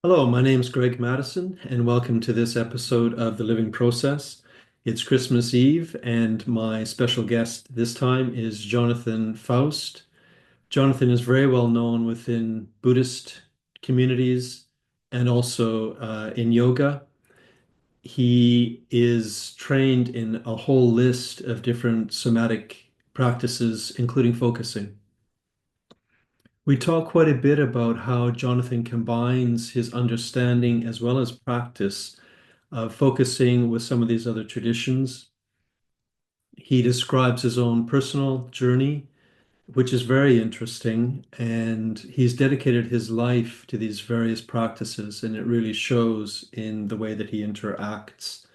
Hello, my name's Greg Madison, and welcome to this episode of The Living Process. It's Christmas Eve, and my special guest this time is Jonathan Foust. Jonathan is very well known within Buddhist communities and also in yoga. He is trained in a whole list of different somatic practices, including focusing. We talk quite a bit about how Jonathan combines his understanding as well as practice of focusing with some of these other traditions. He describes his own personal journey, which is very interesting, and he's dedicated his life to these various practices, and it really shows in the way that he interacts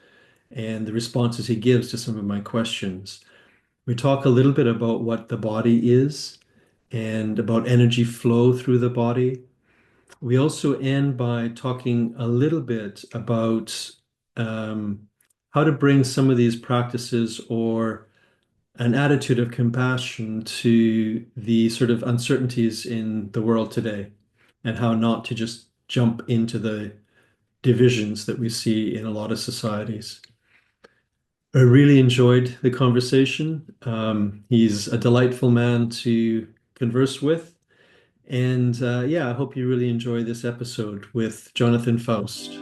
and the responses he gives to some of my questions. We talk a little bit about what the body is and about energy flow through the body. We also end by talking a little bit about um, how to bring some of these practices or an attitude of compassion to the sort of uncertainties in the world today, and how not to just jump into the divisions that we see in a lot of societies. I really enjoyed the conversation. He's a delightful man to converse with. And yeah, I hope you really enjoy this episode with Jonathan Foust.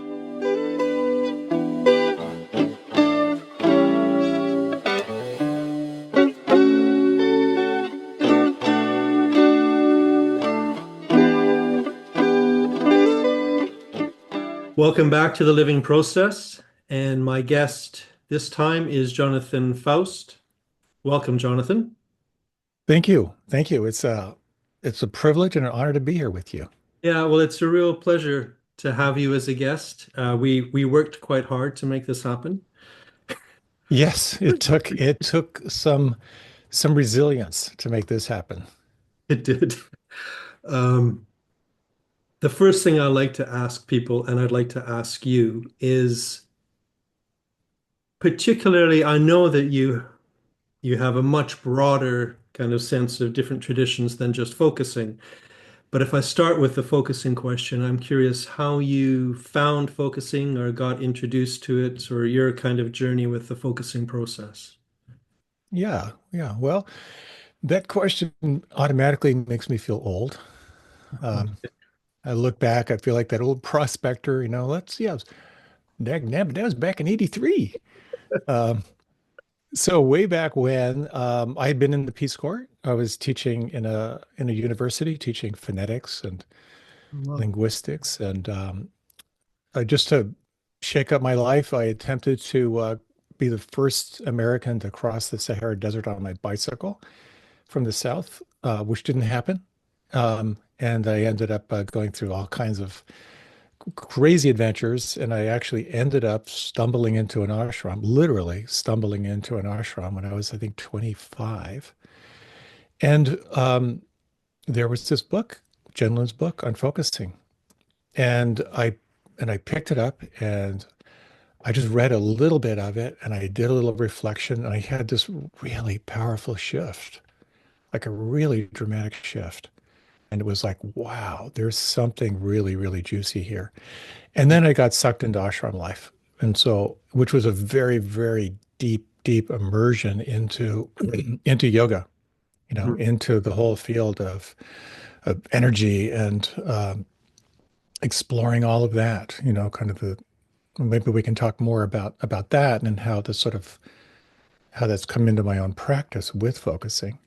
Welcome back to The Living Process. And my guest this time is Jonathan Foust. Welcome, Jonathan. Thank you. Thank you. It's a privilege and an honor to be here with you. Yeah, well, it's a real pleasure to have you as a guest. We worked quite hard to make this happen. Yes, it took some resilience to make this happen. It did. Um, the first thing I like to ask people, and I'd like to ask you, is particularly, I know that you have a much broader kind of sense of different traditions than just focusing. But if I start with the focusing question, I'm curious how you found focusing or got introduced to it, or your kind of journey with the focusing process. Yeah, yeah. Well, that question automatically makes me feel old. Um, I look back, I feel like that old prospector, let's see, that was back in 83. Um, so way back when, I had been in the Peace Corps. I was teaching in a university, teaching phonetics and Wow. linguistics, and just to shake up my life, I attempted to be the first American to cross the Sahara Desert on my bicycle from the south, which didn't happen. And I ended up going through all kinds of crazy adventures. And I actually ended up stumbling into an ashram, literally stumbling into an ashram when I was, I think, 25. And there was this book, Gendlin's book on focusing. And I picked it up and I just read a little bit of it and I did a little reflection and I had this really powerful shift, like a really dramatic shift. And it was like, wow, there's something really, really juicy here. And then I got sucked into ashram life. And so, which was a very, very deep, deep immersion into into yoga, Mhm. into the whole field of energy and exploring all of that, kind of the maybe we can talk more about that and how the sort of how that's come into my own practice with focusing.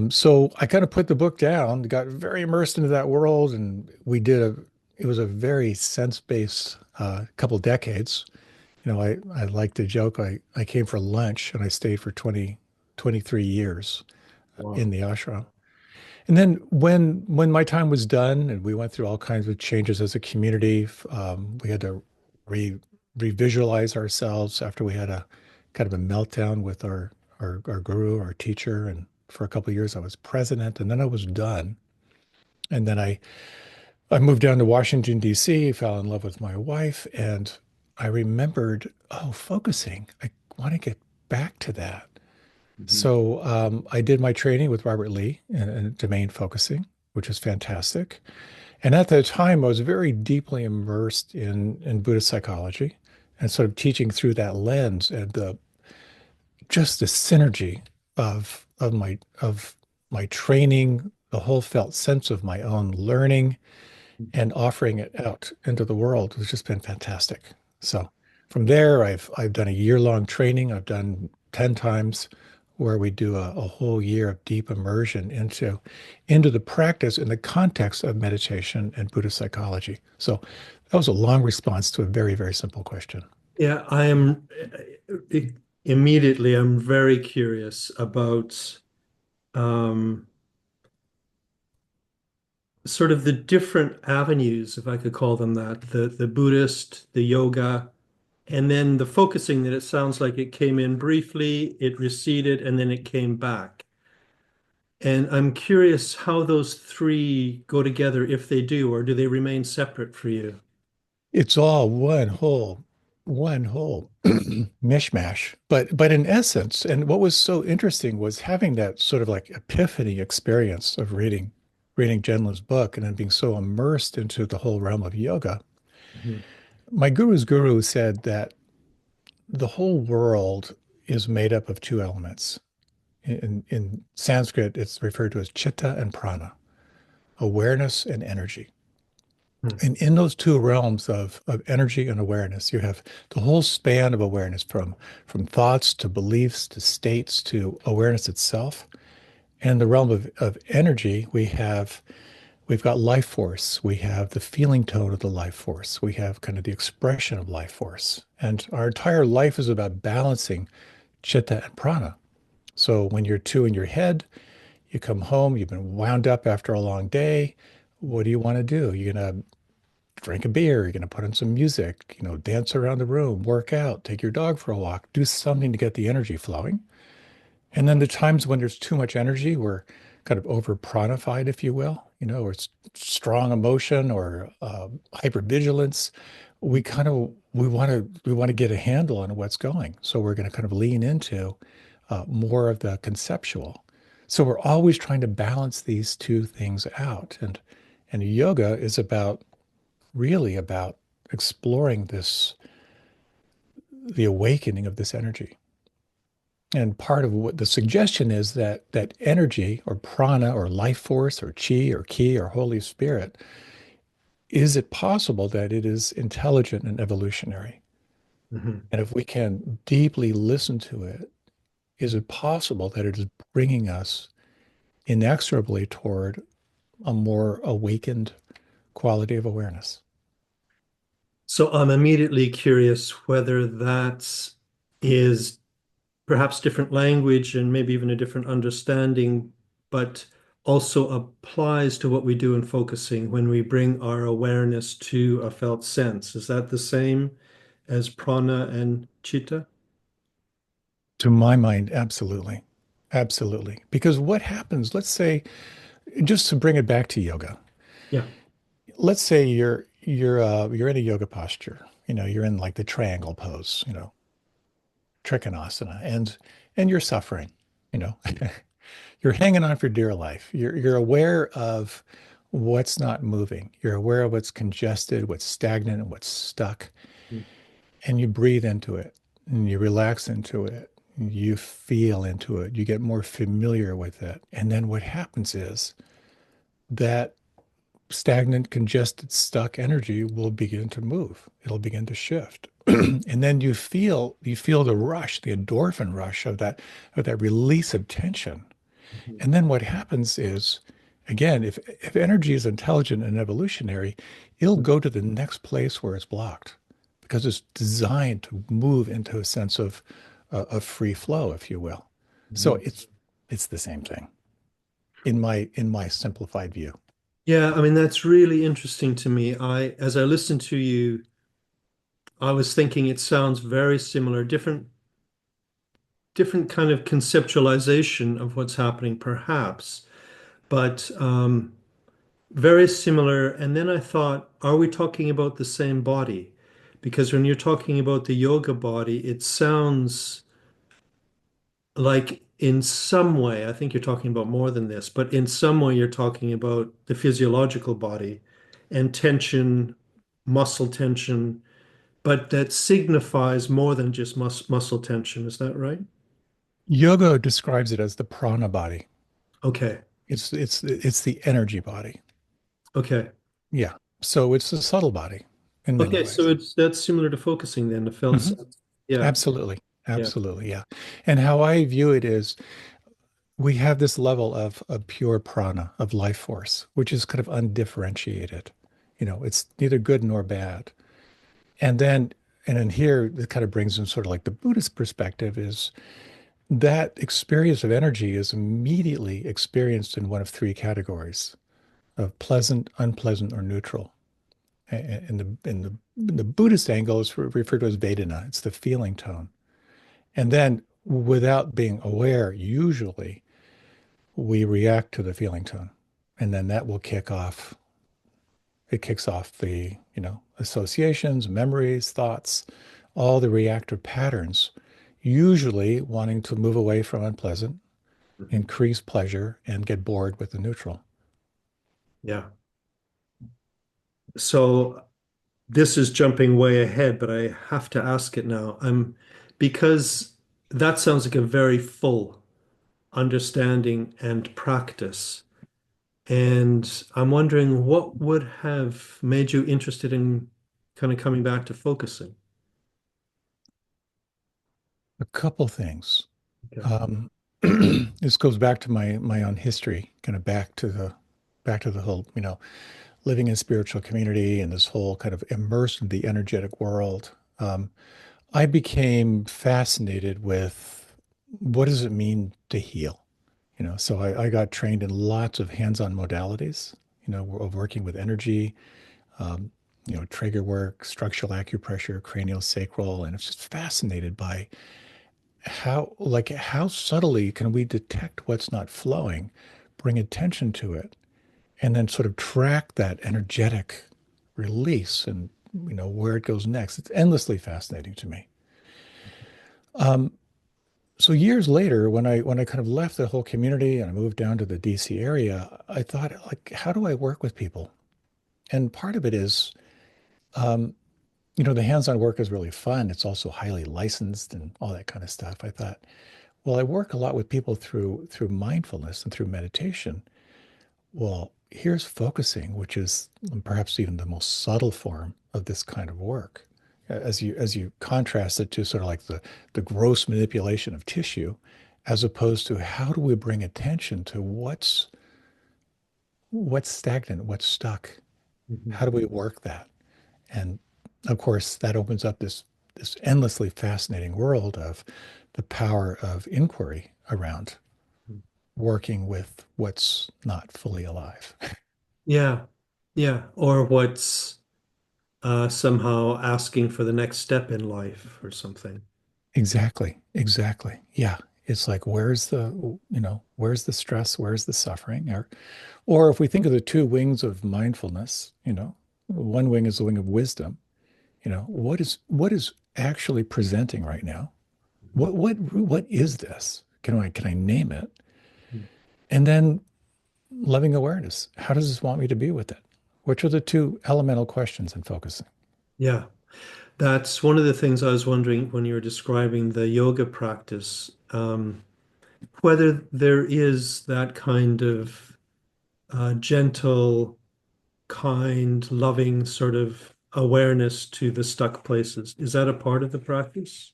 So I kind of put the book down, got very immersed into that world, and it was a very sense-based couple decades. I like to joke, I came for lunch and I stayed for 23 years in Wow. the ashram. And then when my time was done and we went through all kinds of changes as a community, we had to re revisualize ourselves after we had a kind of a meltdown with our guru, our teacher, and for a couple of years I was president, and then I was done. And then I moved down to Washington, D.C., fell in love with my wife, and I remembered, oh, focusing. I want to get back to that. Mhm. So I did my training with Robert Lee in domain focusing, which is fantastic. And at that time, I was very deeply immersed in Buddhist psychology and sort of teaching through that lens and the just the synergy of my training, the whole felt sense of my own learning and offering it out into the world has just been fantastic. So from there, I've done a year-long training. I've done 10 times where we do a whole year of deep immersion into the practice in the context of meditation and Buddhist psychology. So that was a long response to a very, very simple question. Yeah, I am immediately, I'm very curious about um, sort of the different avenues, if I could call them that, the Buddhist, the yoga, and then the focusing that it sounds like it came in briefly, it receded, and then it came back. And I'm curious how those three go together, if they do, or do they remain separate for you? It's all one whole mishmash. But in essence, and what was so interesting was having that sort of like epiphany experience of reading Gendlin's book and then being so immersed into the whole realm of yoga. Mhm. My guru's guru said that the whole world is made up of two elements. In Sanskrit, it's referred to as chitta and prana, awareness and energy. Hmm. And in those two realms of energy and awareness, you have the whole span of awareness from thoughts to beliefs to states to awareness itself. And in the realm of energy, we've got life force. We have the feeling tone of the life force. We have kind of the expression of life force. And our entire life is about balancing chitta and prana. So when you're two in your head, you come home, you've been wound up after a long day. What do you want to do? You're going to drink a beer, you're going to put on some music, dance around the room, work out, take your dog for a walk, do something to get the energy flowing. And then the times when there's too much energy, we're kind of over pranified, if you will, or it's strong emotion or hypervigilance. We want to get a handle on what's going. So we're going to kind of lean into more of the conceptual. So we're always trying to balance these two things out. And yoga is really about exploring the awakening of this energy. And part of what the suggestion is that energy or prana or life force or chi or ki or Holy Spirit, is it possible that it is intelligent and evolutionary? Mhm. And if we can deeply listen to it, is it possible that it is bringing us inexorably toward a more awakened quality of awareness? So I'm immediately curious whether that is perhaps different language and maybe even a different understanding, but also applies to what we do in focusing when we bring our awareness to a felt sense. Is that the same as prana and chitta? To my mind, absolutely. Absolutely. Because what happens, let's say, just to bring it back to yoga, Yeah. let's say you're in a yoga posture, you're in like the triangle pose, trikonasana, and you're suffering, you know, you're hanging on for dear life. You're aware of what's not moving. You're aware of what's congested, what's stagnant, and what's stuck. And you breathe into it and you relax into it. You feel into it. You get more familiar with it. And then what happens is that stagnant, congested, stuck energy will begin to move. It'll begin to shift. And then you feel the rush, the endorphin rush of that release of tension. Mhm. And then what happens is, again, if energy is intelligent and evolutionary, it'll go to the next place where it's blocked because it's designed to move into a sense of free flow, if you will. So Mhm. it's the same thing in my simplified view. Yeah, I mean that's really interesting to me. As I listened to you, I was thinking it sounds very similar, different kind of conceptualization of what's happening, perhaps, but very similar. And then I thought, are we talking about the same body? Because when you're talking about the yoga body, it sounds like in some way, I think you're talking about more than this, but in some way you're talking about the physiological body. and tension, muscle tension, but that signifies more than just muscle tension. Is that right? Yoga describes it as the prana body. Okay. It's the energy body. Okay. Yeah. So it's a subtle body in many Okay. So ways. it's that's similar to focusing then, the felt Hmm. sense. Yeah. Absolutely. Yeah. Absolutely. Yeah. And how I view it is we have this level of pure prana, of life force, which is kind of undifferentiated. It's neither good nor bad. And then, and in here, it kind of brings in sort of like the Buddhist perspective is that experience of energy is immediately experienced in one of three categories of pleasant, unpleasant, or neutral. In the Buddhist angle, it's referred to as Vedana. It's the feeling tone. And then, without being aware, usually we react to the feeling tone, and then that will kick off. It kicks off the associations, memories, thoughts, all the reactive patterns, usually wanting to move away from unpleasant, Mhm. increase pleasure, and get bored with the neutral. Yeah. So this is jumping way ahead, but I have to ask it now. Because that sounds like a very full understanding and practice. And I'm wondering what would have made you interested in kind of coming back to focusing? A couple things. Okay. Um, this goes back to my own history, kind of back to the whole, living in spiritual community and this whole kind of immersed in the energetic world. I became fascinated with what does it mean to heal? So I got trained in lots of hands-on modalities, of working with energy, um, Trager work, structural acupressure, Cranio-Sacral, and I was just fascinated by how subtly can we detect what's not flowing, bring attention to it, and then sort of track that energetic release and where it goes next. It's endlessly fascinating to me. Um, so years later, when I kind of left the whole community and I moved down to the DC area, I thought, like, how do I work with people? And part of it is, um, the hands-on work is really fun. It's also highly licensed and all that kind of stuff. I thought, well, I work a lot with people through mindfulness and through meditation. Well, here's focusing, which is perhaps even the most subtle form of this kind of work. As you contrast it to sort of like the gross manipulation of tissue, as opposed to how do we bring attention to what's stagnant, what's stuck? Mhm. How do we work that? And of course, that opens up this endlessly fascinating world of the power of inquiry around working with what's not fully alive. Yeah. Yeah. Or what's somehow asking for the next step in life or something. Exactly. Exactly. Yeah. It's like where's the stress, where's the suffering? Or if we think of the two wings of mindfulness, one wing is the wing of wisdom. What is actually presenting right now? What is this? Can I name it? Mhm. And then loving awareness. How does this want me to be with it? Which are the two elemental questions in focusing? Yeah. That's one of the things I was wondering when you were describing the yoga practice, whether there is that kind of gentle, kind, loving sort of awareness to the stuck places. Is that a part of the practice?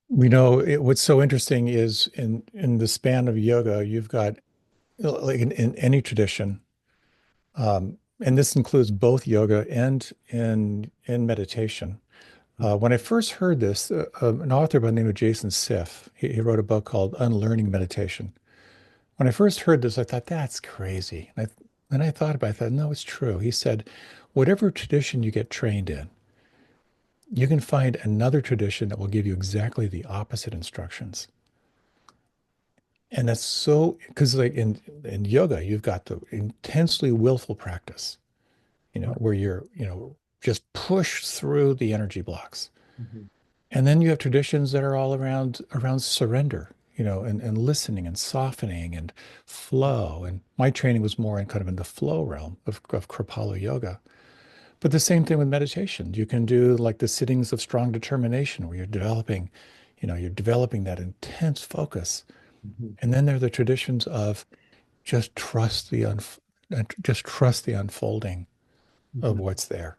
What's so interesting is in the span of yoga, you've got like in any tradition, and this includes both yoga and in meditation. When I first heard this, an author by the name of Jason Siff, he wrote a book called Unlearning Meditation. When I first heard this, I thought that's crazy. And I thought about it, I thought, no, it's true. He said, whatever tradition you get trained in, you can find another tradition that will give you exactly the opposite instructions. And that's so because like in yoga, you've got the intensely willful practice, where you're, just push through the energy blocks. Mhm. And then you have traditions that are all around surrender, and listening and softening and flow. And my training was more in kind of in the flow realm of Kripalu Yoga. But the same thing with meditation. You can do like the sittings of strong determination where you're developing that intense focus. Mhm. And then there are the traditions of just just trust the unfolding of Mhm. what's there.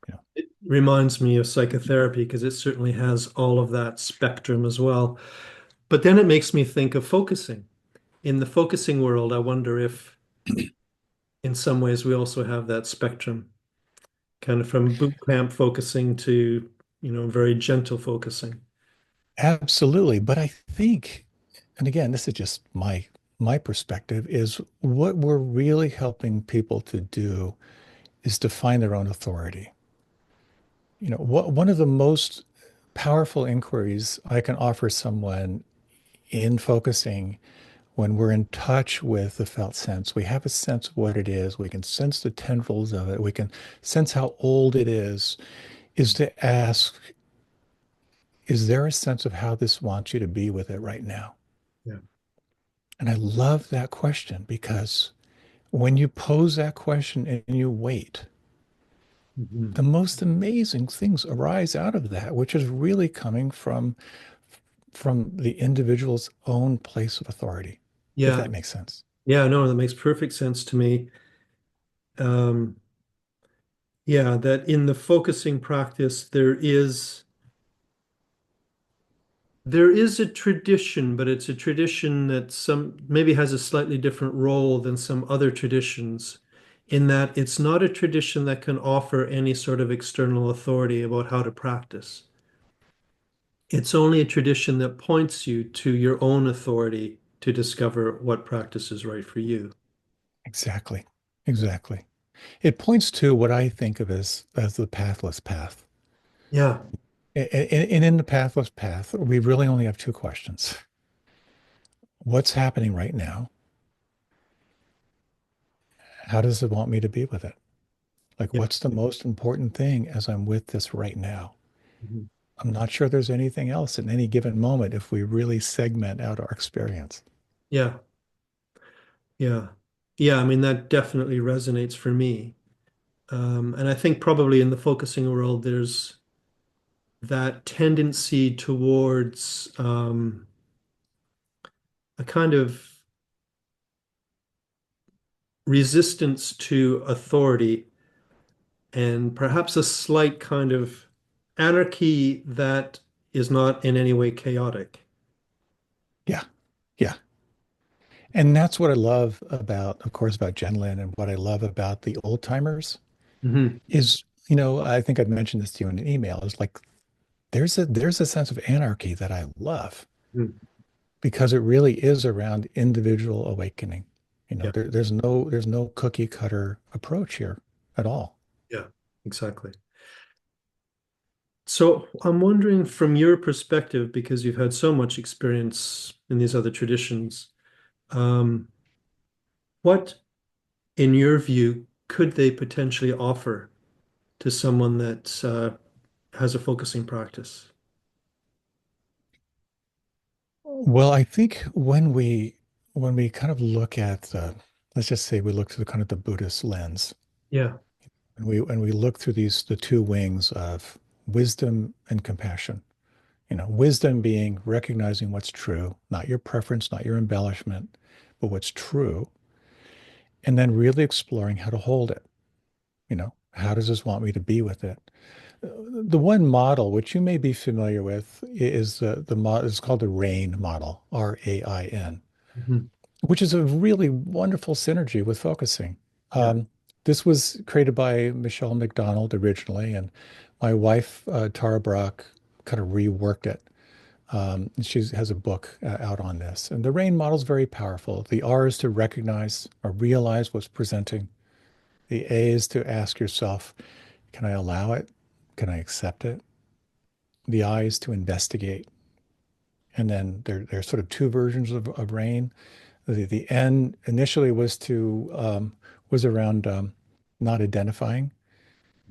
You know, It reminds me of psychotherapy because it certainly has all of that spectrum as well. But then it makes me think of focusing. In the focusing world, I wonder if in some ways we also have that spectrum, kind of from boot camp focusing to, very gentle focusing. absolutely. But I think, and again, this is just my perspective, is what we're really helping people to do is to find their own authority. One of the most powerful inquiries I can offer someone in focusing when we're in touch with the felt sense, we have a sense of what it is. We can sense the tendrils of it. We can sense how old it is to ask, is there a sense of how this wants you to be with it right now? Yeah. And I love that question because when you pose that question and you wait, Mhm. the most amazing things arise out of that, which is really coming from the individual's own place of authority, if Yeah. that makes sense. Yeah, no, that makes perfect sense to me. Um, yeah, that in the focusing practice, there is a tradition, but it's a tradition that some maybe has a slightly different role than some other traditions, in that it's not a tradition that can offer any sort of external authority about how to practice. It's only a tradition that points you to your own authority to discover what practice is right for you. Exactly. Exactly. It points to what I think of as the pathless path. Yeah. And in the pathless path, we really only have two questions. What's happening right now? How does it want me to be with it? Like, Yeah. what's the most important thing as I'm with this right now? Mhm. I'm not sure there's anything else in any given moment if we really segment out our experience. Yeah. Yeah. Yeah. I mean, that definitely resonates for me. And I think probably in the focusing world, there's that tendency towards a kind of resistance to authority and perhaps a slight kind of anarchy that is not in any way chaotic. Yeah. Yeah. And that's what I love about, of course, about Gendlin and what I love about the old timers Hmm. is, I think I've mentioned this to you in an email, is like there's a sense of anarchy that I love because it really is around individual awakening. Yeah. There's no cookie cutter approach here at all. Yeah. Exactly. So I'm wondering from your perspective, because you've had so much experience in these other traditions, um, what, in your view, could they potentially offer to someone that has a focusing practice? Well, I think when we kind of look at let's just say we look through the kind of the Buddhist lens, Yeah. and we look through the two wings of wisdom and compassion. Wisdom being recognizing what's true, not your preference, not your embellishment, but what's true, and then really exploring how to hold it. How does this want me to be with it? The one model, which you may be familiar with, is the model is called the RAIN model, RAIN, Mhm. which is a really wonderful synergy with focusing. Yeah. This was created by Michelle McDonald originally, and my wife, Tara Brach, kind of reworked it. She has a book out on this. And the RAIN model is very powerful. The R is to recognize or realize what's presenting. The A is to ask yourself, can I allow it? Can I accept it? The I is to investigate. And then there's sort of two versions of RAIN. The N initially was around not identifying,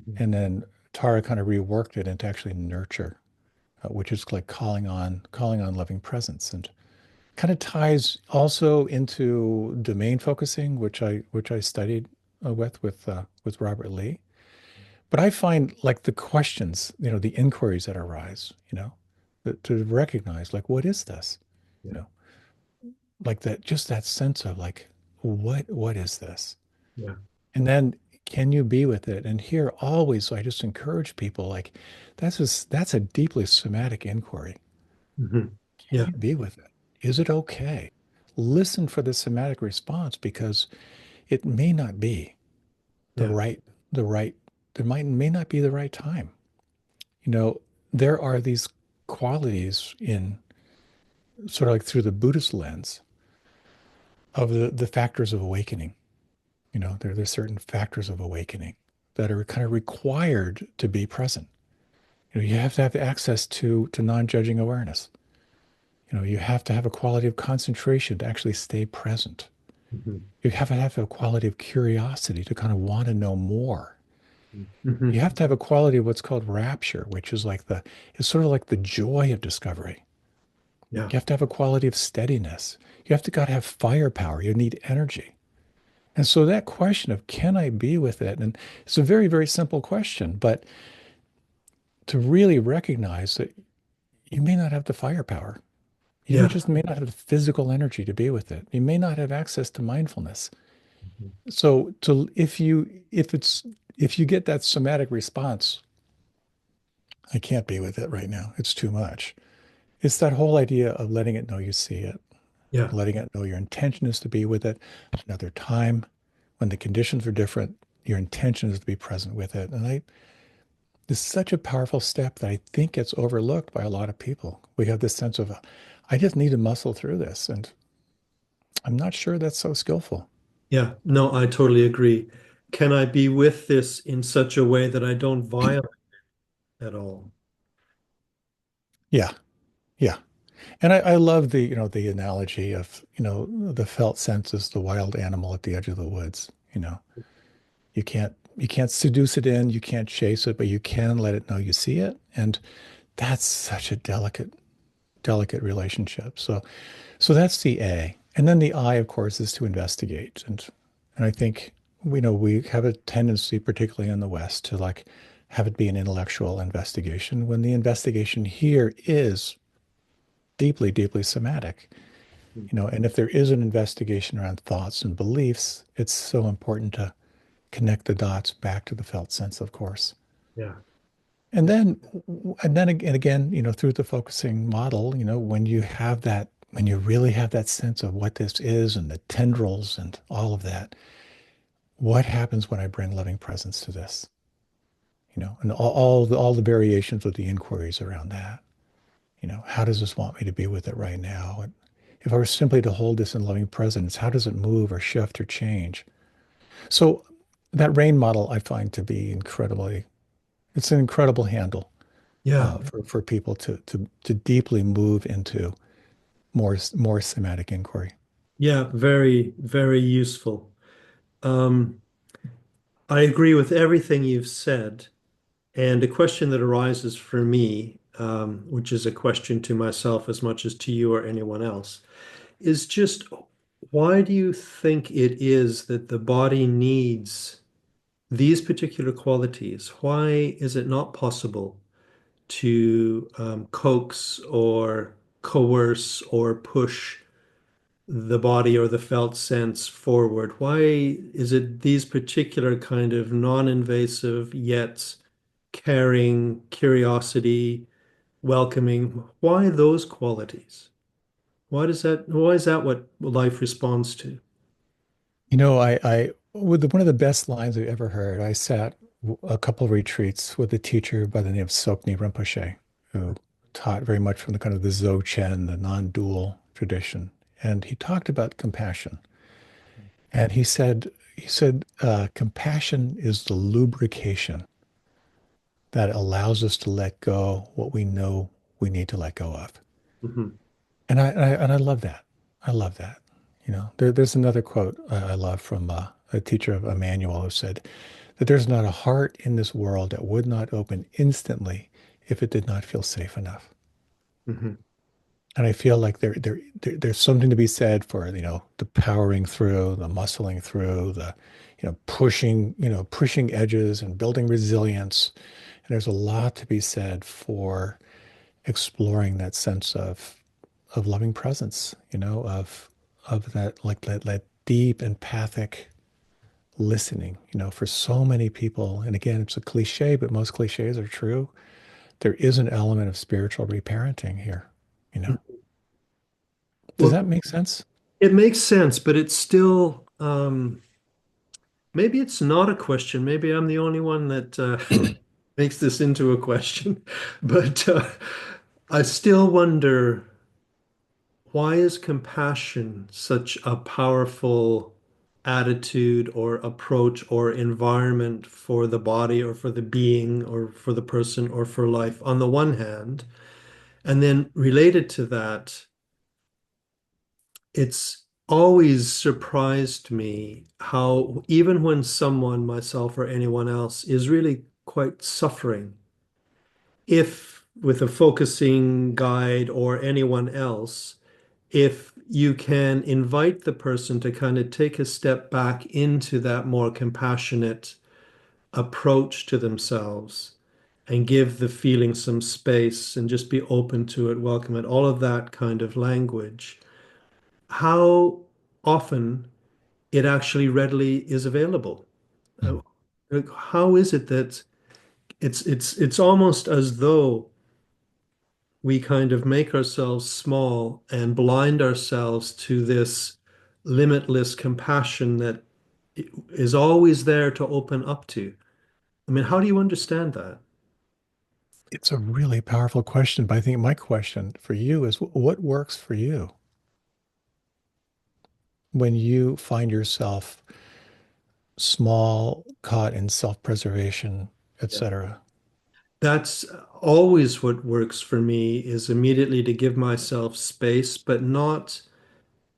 Mhm. and then Tara kind of reworked it into actually nurture, which is like calling on loving presence. And kind of ties also into domain focusing, which I studied with Robert Lee. But I find like the questions, the inquiries that arise, to recognize like what is this? Yeah. You know, like that just that sense of like what is this? Yeah. And then can you be with it? And here always I just encourage people like that's a deeply somatic inquiry. Hmm. Can Yeah. you be with it? Is it okay? Listen for the somatic response because it may not be the Yeah. right, the right, there may not be the right time. You know, there are these qualities in sort of like through the Buddhist lens of the factors of awakening. There's certain factors of awakening that are kind of required to be present. You have to have access to non-judging awareness. You have to have a quality of concentration to actually stay present. Hmm. You have a quality of curiosity to kind of want to know more. You Hmm. have to have a quality of what's called rapture, which is it's sort of like the joy of discovery. Yeah. You have to have a quality of steadiness. You have to got to have firepower. You need energy. And so that question of can I be with it? And it's a very, very simple question, but to really recognize that you may not have the firepower. Yeah. Just may not have the physical energy to be with it. You may not have access to mindfulness. So to if you get that somatic response, I can't be with it right now. It's too much. It's that whole idea of letting it know you see it, Yeah. letting it know your intention is to be with it another time when the conditions are different. Your intention is to be present with it. And it's such a powerful step that I think gets overlooked by a lot of people. We have this sense of, I just need to muscle through this. And I'm not sure that's so skillful. Yeah. No, I totally agree. Can I be with this in such a way that I don't violate at all? Yeah. Yeah. And I love the analogy of, the felt sense is the wild animal at the edge of the woods. You can't seduce it in, you can't chase it, but you can let it know you see it. And that's such a delicate relationship. So that's the A. And then the I, of course, is to investigate. And I think we have a tendency, particularly in the West, to like have it be an intellectual investigation when the investigation here is deeply, deeply somatic. And if there is an investigation around thoughts and beliefs, it's so important to connect the dots back to the felt sense, of course. Yeah. And then, and again, through the focusing model, when you really have that sense of what this is and the tendrils and all of that, what happens when I bring loving presence to this? And all the variations of the inquiries around that. How does this want me to be with it right now? And if I were simply to hold this in loving presence, how does it move or shift or change? So that rain model I find to be it's an incredible handle Yeah. for people to deeply move into more somatic inquiry. Yeah. Very, very useful. Um, I agree with everything you've said. And a question that arises for me, which is a question to myself as much as to you or anyone else, is just why do you think it is that the body needs these particular qualities? Why is it not possible to coax or coerce or push the body or the felt sense forward? Why is it these particular kind of non-invasive yet caring, curiosity, welcoming? Why those qualities? Why is that what life responds to? With one of the best lines I've ever heard, I sat a couple of retreats with a teacher by the name of Sokni Rinpoche, who taught very much from the kind of the Dzogchen, the non-dual tradition. And he talked about compassion. And he said, compassion is the lubrication that allows us to let go what we know we need to let go of. Mhm. And I love that. I love that. There's another quote I love from a teacher of Emmanuel who said that there's not a heart in this world that would not open instantly if it did not feel safe enough. Mhm. And I feel like there's something to be said for, the powering through, the muscling through, pushing edges and building resilience. And there's a lot to be said for exploring that sense of loving presence, of that deep empathic listening, for so many people. And again, it's a cliche, but most cliches are true. There is an element of spiritual reparenting here, you know. Does Well, that make sense? it makes sense, but it's still maybe it's not a question. Maybe I'm the only one that makes this into a question. But I still wonder, why is compassion such a powerful attitude or approach or environment for the body or for the being or for the person or for life on the one hand? And then related to that, it's always surprised me how even when someone, myself or anyone else, is really quite suffering, if with a focusing guide or anyone else, if you can invite the person to kind of take a step back into that more compassionate approach to themselves and give the feeling some space and just be open to it, welcome it, all of that kind of language, how often it actually readily is available. Uh, Mm. like, how is it that it's almost as though we kind of make ourselves small and blind ourselves to this limitless compassion that is always there to open up to. I mean, how do you understand that? It's a really powerful question, but I think my question for you is what works for you when you find yourself small, caught in self-preservation, Yeah. etc. That's always what works for me is immediately to give myself space, but not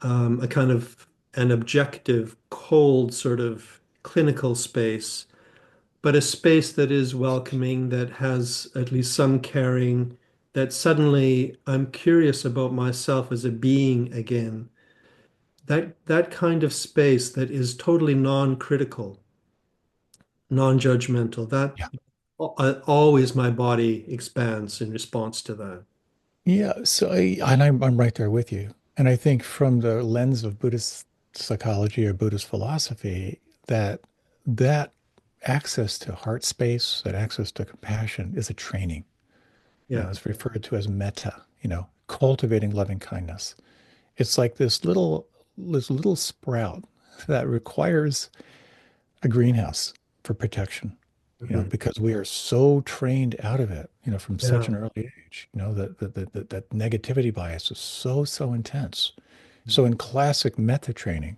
a kind of an objective, cold sort of clinical space, but a space that is welcoming, that has at least some caring, that suddenly I'm curious about myself as a being again. That kind of space that is totally non-critical, non-judgmental, that Yeah. always my body expands in response to that. Yeah, I'm right there with you. And I think from the lens of Buddhist psychology or Buddhist philosophy, that access to heart space, that access to compassion is a training. Yeah. It's referred to as metta, cultivating loving kindness. It's like this little sprout that requires a greenhouse for protection, Mhm. because we are so trained out of it, from such Yeah. an early age, that negativity bias is so intense. So in classic metta training,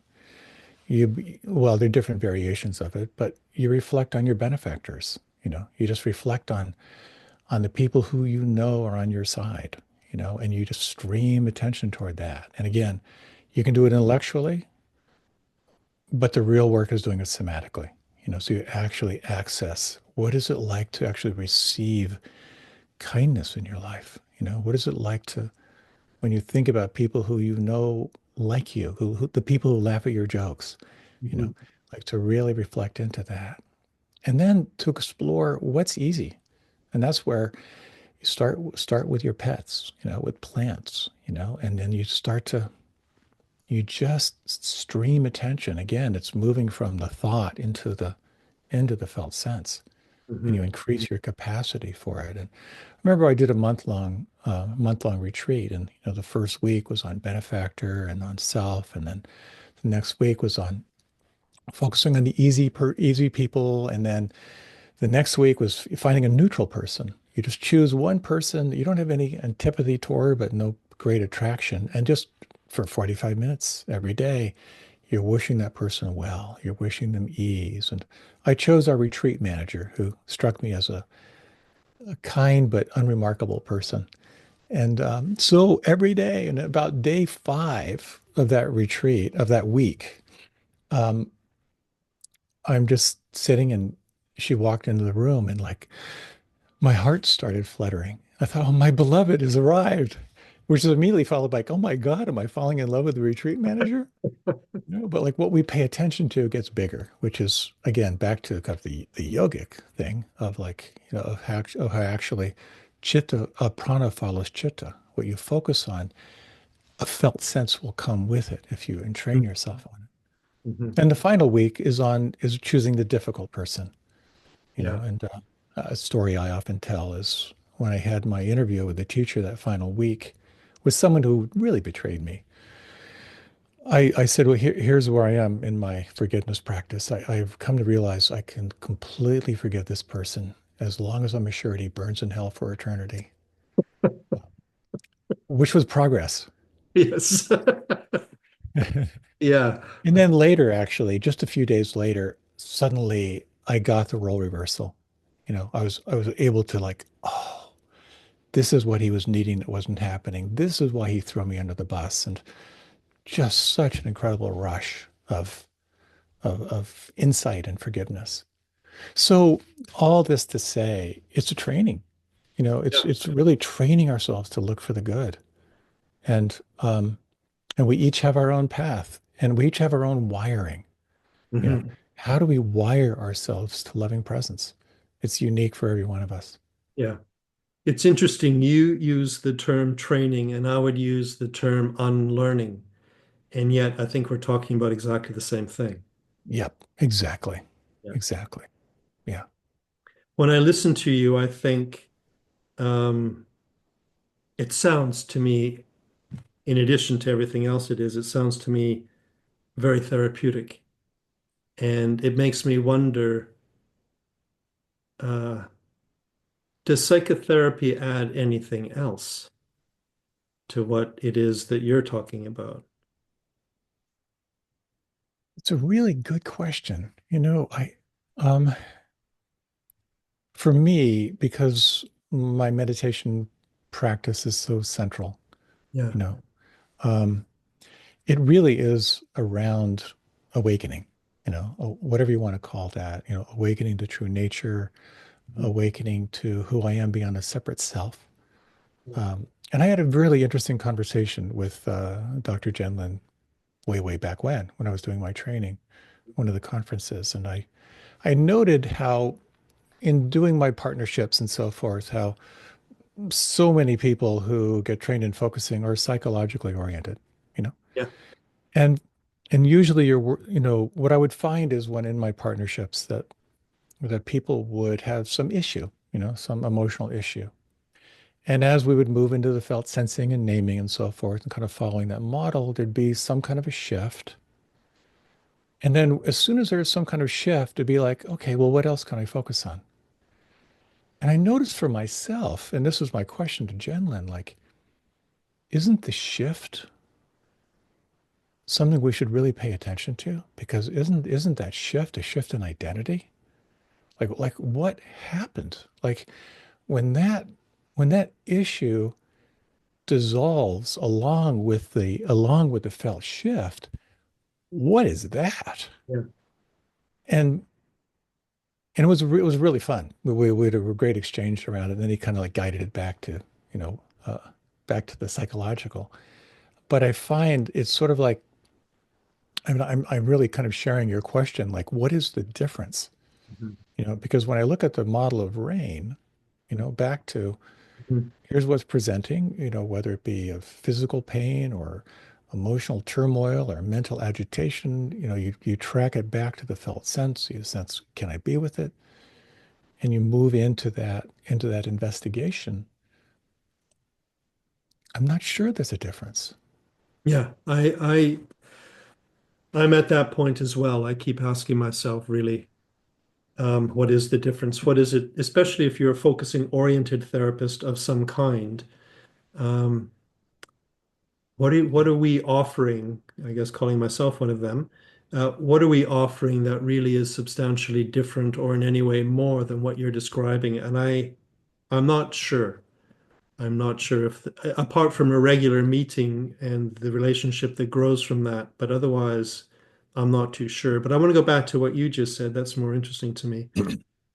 well, there are different variations of it, but you reflect on your benefactors, you just reflect on the people who are on your side, and you just stream attention toward that. And again, you can do it intellectually, but the real work is doing it somatically, so you actually access what is it like to actually receive kindness in your life? What is it like to, when you think about people who like you, the people who laugh at your jokes, you know, Mhm. like to really reflect into that. And then to explore what's easy. And that's where you start with your pets, with plants, and then you just stream attention. Again, it's moving from the thought into the felt sense, and you Mhm. increase your capacity for it. And I remember I did a month long retreat, and the first week was on benefactor and on self, and then the next week was on focusing on the easy people, and then the next week was finding a neutral person. You just choose one person you don't have any antipathy toward, but no great attraction. And just for 45 minutes every day, you're wishing that person well. You're wishing them ease. And I chose our retreat manager, who struck me as a kind but unremarkable person. And so every day, and about day 5 of that retreat, of that week, um, I'm just sitting, and she walked into the room, and like my heart started fluttering. I thought, oh, my beloved has arrived. which is immediately followed by, oh my God, am I falling in love with the retreat manager? No, but like what we pay attention to gets bigger, which is again back to kind of the yogic thing of like, of how actually chitta, prana follows chitta. What you focus on, a felt sense will come with it if you entrain yourself on it. Mhm. And the final week is choosing the difficult person, Yeah. and a story I often tell is when I had my interview with the teacher that final week with someone who really betrayed me. I said, well, here's where I am in my forgiveness practice. I've come to realize I can completely forgive this person as long as I'm assured he burns in hell for eternity, which was progress. Yes. Yeah. And then later, actually, just a few days later, suddenly I got the role reversal. I was able to like, oh, this is what he was needing that wasn't happening. This is why he threw me under the bus. And just such an incredible rush of insight and forgiveness. So all this to say, it's a training. Yeah. It's really training ourselves to look for the good. And we each have our own path and we each have our own wiring. You know, Mhm. how do we wire ourselves to loving presence? It's unique for every one of us. Yeah. It's interesting. You use the term training, and I would use the term unlearning. And yet, I think we're talking about exactly the same thing. Yep, exactly. Yeah. Exactly. Yeah. When I listen to you, I think um, it sounds to me, in addition to everything else it sounds to me very therapeutic. And it makes me wonder, uh, does psychotherapy add anything else to what it is that you're talking about? It's a really good question. Um, for me, because my meditation practice is so central, Yeah. you know, um, it really is around awakening, whatever you want to call that, awakening to true nature, Mhm. awakening to who I am beyond a separate self. And I had a really interesting conversation with Dr. Gendlin way back when I was doing my training, one of the conferences. And I noted how in doing my partnerships and so forth, how so many people who get trained in focusing are psychologically oriented, you know, Yeah. and and usually what I would find is when in my partnerships that people would have some issue, some emotional issue. And as we would move into the felt sensing and naming and so forth and kind of following that model, there'd be some kind of a shift. And then as soon as there's some kind of shift, it'd be like, okay, well, what else can I focus on? And I noticed for myself, and this was my question to Jen like, isn't the shift something we should really pay attention to? Because isn't that shift a shift in identity? Like what happened? Like when that when that issue dissolves along with the felt shift, what is that? Yeah. And it was really fun. We had a great exchange around it. And then he kind of like guided it you know, uh, back to the psychological. But I find it's sort of like I'm really kind of sharing your question, like what is the difference? Mhm. Because when I look at the model of rain, back to Mhm. here's what's presenting, whether it be of physical pain or emotional turmoil or mental agitation, you track it back to the felt sense. You sense, can I be with it? And you move into that investigation. I'm not sure there's a difference. Yeah. I'm at that point as well. I keep asking myself, really, what is the difference? What is it, especially if you're a focusing oriented therapist of some kind? Um, what are we offering? I guess calling myself one of them. What are we offering that really is substantially different or in any way more than what you're describing? And I'm not sure. I'm not sure if, apart from a regular meeting and the relationship that grows from that, but otherwise, I'm not too sure. But I want to go back to what you just said. That's more interesting to me.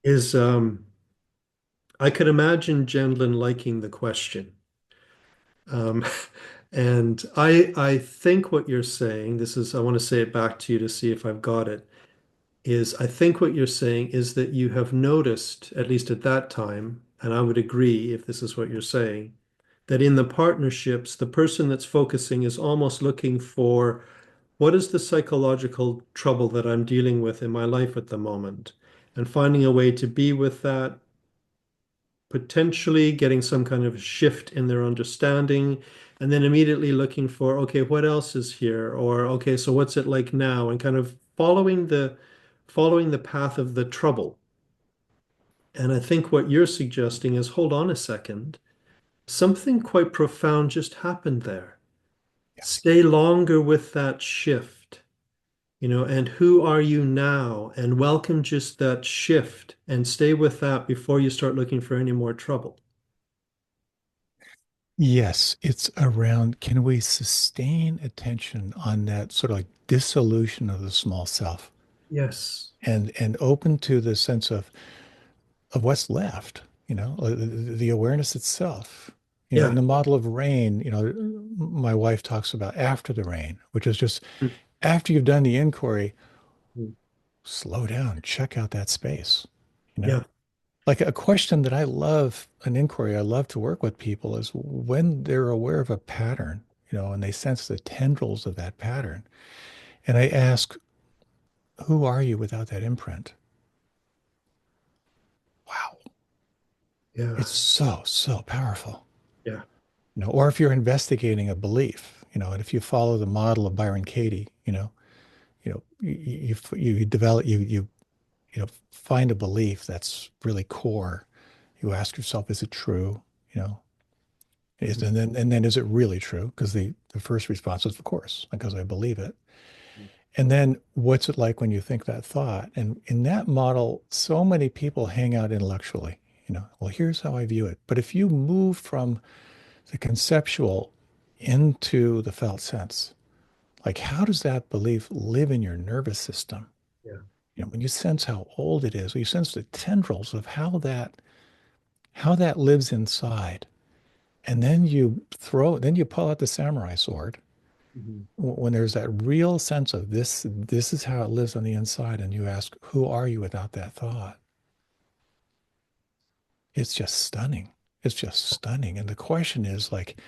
Is I could imagine Gendlin liking the question. Um, and I think what you're saying, this is, I want to say it back to you to see if I've got it, is I think what you're saying is that you have noticed, at least at that time, and I would agree if this is what you're saying, that in the partnerships, the person that's focusing is almost looking for what is the psychological trouble that I'm dealing with in my life at the moment, and finding a way to be with that, potentially getting some kind of shift in their understanding, and then immediately looking for, okay, what else is here? Or, okay, so what's it like now? And kind of following the path of the trouble. And I think what you're suggesting is, hold on a second, something quite profound just happened there. Yeah. Stay longer with that shift, and who are you now? And welcome just that shift and stay with that before you start looking for any more trouble. Yes, it's around can we sustain attention on that sort of like dissolution of the small self Yes. and open to the sense of what's left, the awareness itself. In Yeah. the model of rain, my wife talks about after the rain, which is just after you've done the inquiry, Mhm. slow down, check out that space, you know. Yeah. Like a question that I love, an inquiry I love to work with people is when they're aware of a pattern, and they sense the tendrils of that pattern. And I ask, who are you without that imprint? Wow. Yeah. It's so, so powerful. Yeah. Or if you're investigating a belief, and if you follow the model of Byron Katie, you develop, find a belief that's really core. You ask yourself, is it true? You know, Mhm. and then is it really true? Because the first response is, of course, because I believe it. And then what's it like when you think that thought? And in that model, so many people hang out intellectually, well, here's how I view it. But if you move from the conceptual into the felt sense, like how does that belief live in your nervous system? Yeah. When you sense how old it is, you sense the tendrils of how that lives inside. And then you pull out the samurai sword Mhm. when there's that real sense of this is how it lives on the inside, and you ask, who are you without that thought? It's just stunning. It's just stunning. And the question is like,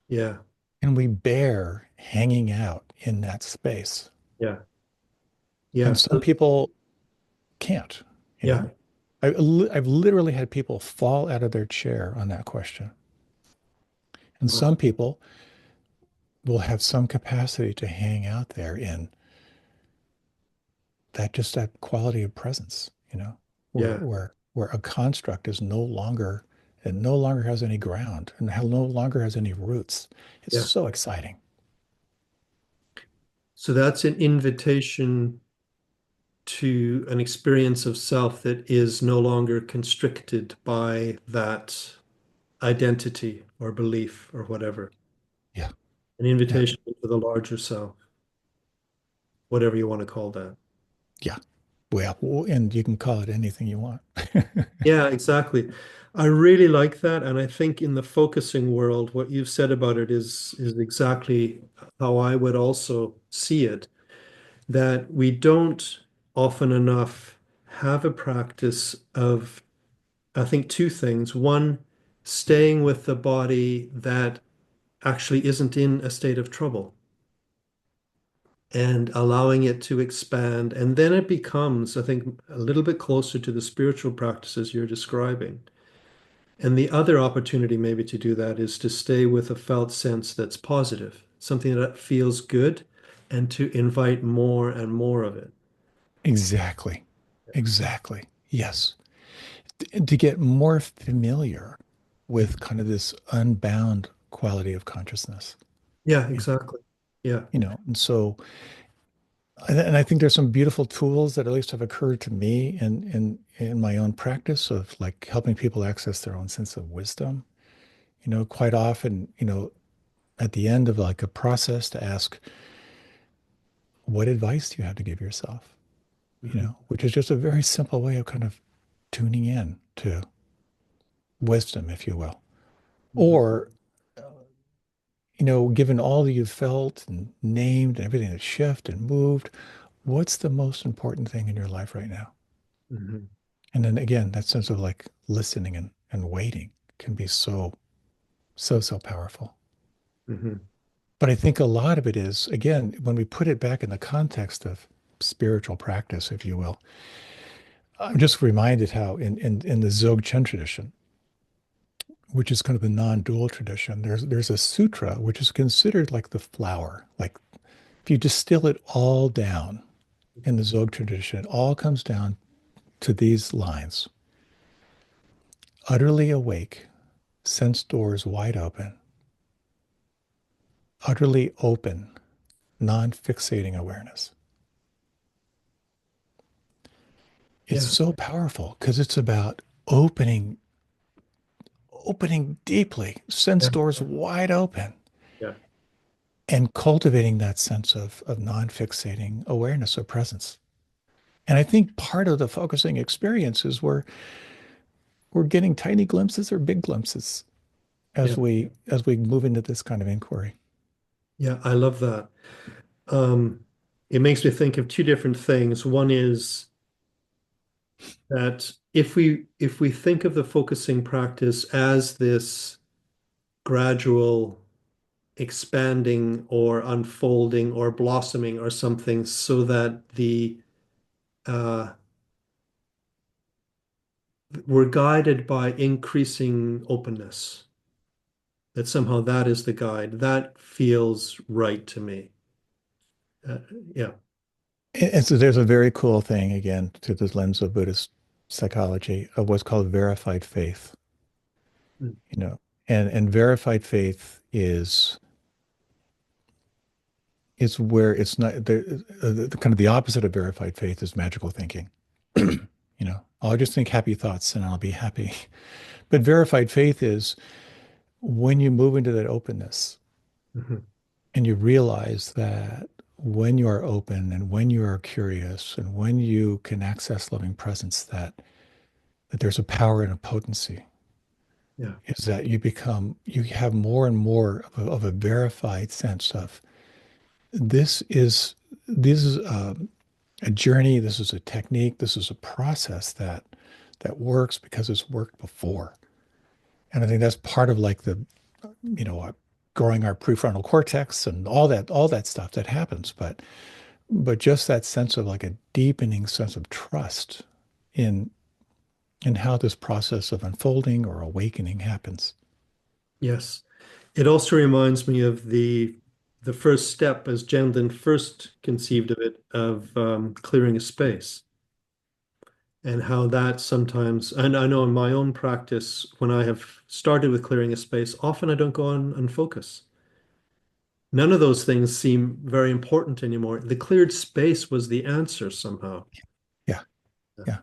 Yeah. can we bear hanging out in that space? Yeah. Yeah. And some people can't, you Yeah. know. I've literally had people fall out of their chair on that question. And Wow. some people will have some capacity to hang out there in that quality of presence, where Yeah. where a construct is no longer it no longer has any ground and no longer has any roots. It's Yeah. so exciting. So that's an invitation to an experience of self that is no longer constricted by that identity or belief or whatever. Yeah, An yeah, invitation to the larger self, whatever you want to call that. yeah. Well, and you can call it anything you want. Yeah, exactly. I really like that, and I think in the focusing world, what you've said about it is exactly how I would also see it, that we don't often enough have a practice of, I think, two things. One, staying with the body that actually isn't in a state of trouble and allowing it to expand. And then it becomes, I think, a little bit closer to the spiritual practices you're describing. And the other opportunity maybe to do that is to stay with a felt sense that's positive, something that feels good, and to invite more and more of it. Exactly. Exactly. Yes. To get more familiar with kind of this unbound quality of consciousness. Yeah, You know, exactly. Yeah. and so and I think there's some beautiful tools that at least have occurred to me in my own practice of like helping people access their own sense of wisdom. Quite often, at the end of like a process to ask, what advice do you have to give yourself? Mhm. Which is just a very simple way of kind of tuning in to wisdom, if you will. Mhm. Or, given all that you've felt and named and everything that shifted and moved, what's the most important thing in your life right now? Mhm. And then again, that sense of like listening and waiting can be so, so, so powerful. Mhm. But I think a lot of it is, again, when we put it back in the context of spiritual practice, if you will, I'm just reminded how in the Dzogchen tradition, which is kind of the non-dual tradition, there's a sutra which is considered like the flower. Like if you distill it all down in the Dzog tradition, it all comes down to these lines: utterly awake, sense doors wide open, utterly open, non-fixating awareness. It's Yeah. so powerful because it's about opening deeply, sense Yeah. doors wide open, Yeah. and cultivating that sense of non-fixating awareness or presence. And I think part of the focusing experience is we're getting tiny glimpses or big glimpses Yeah. as we move into this kind of inquiry. Yeah. I love that. Um, it makes me think of two different things. One is that if we think of the focusing practice as this gradual expanding or unfolding or blossoming or something, so that the uh, we're guided by increasing openness, that somehow that is the guide, that feels right to me. Uh, yeah. And so there's a very cool thing, again, through the lens of Buddhist psychology, of what's called verified faith, Mm. you know. And verified faith is where it's not the kind of the opposite of verified faith is magical thinking. I'll just think happy thoughts and I'll be happy. But verified faith is when you move into that openness Mhm. and you realize that when you are open and when you are curious and when you can access loving presence, that there's a power and a potency, Yeah. is that you have more and more of a verified sense of this is a journey, this is a technique, this is a process that works because it's worked before. And I think that's part of like the, growing our prefrontal cortex and all that stuff that happens. But just that sense of like a deepening sense of trust in in how this process of unfolding or awakening happens. Yes. It also reminds me of the first step as Gendlin first conceived of it, of clearing a space, and how that sometimes, and I know in my own practice, when I have started with clearing a space, often I don't go on and focus. None of those things seem very important anymore. The cleared space was the answer somehow. Yeah, Yeah. yeah,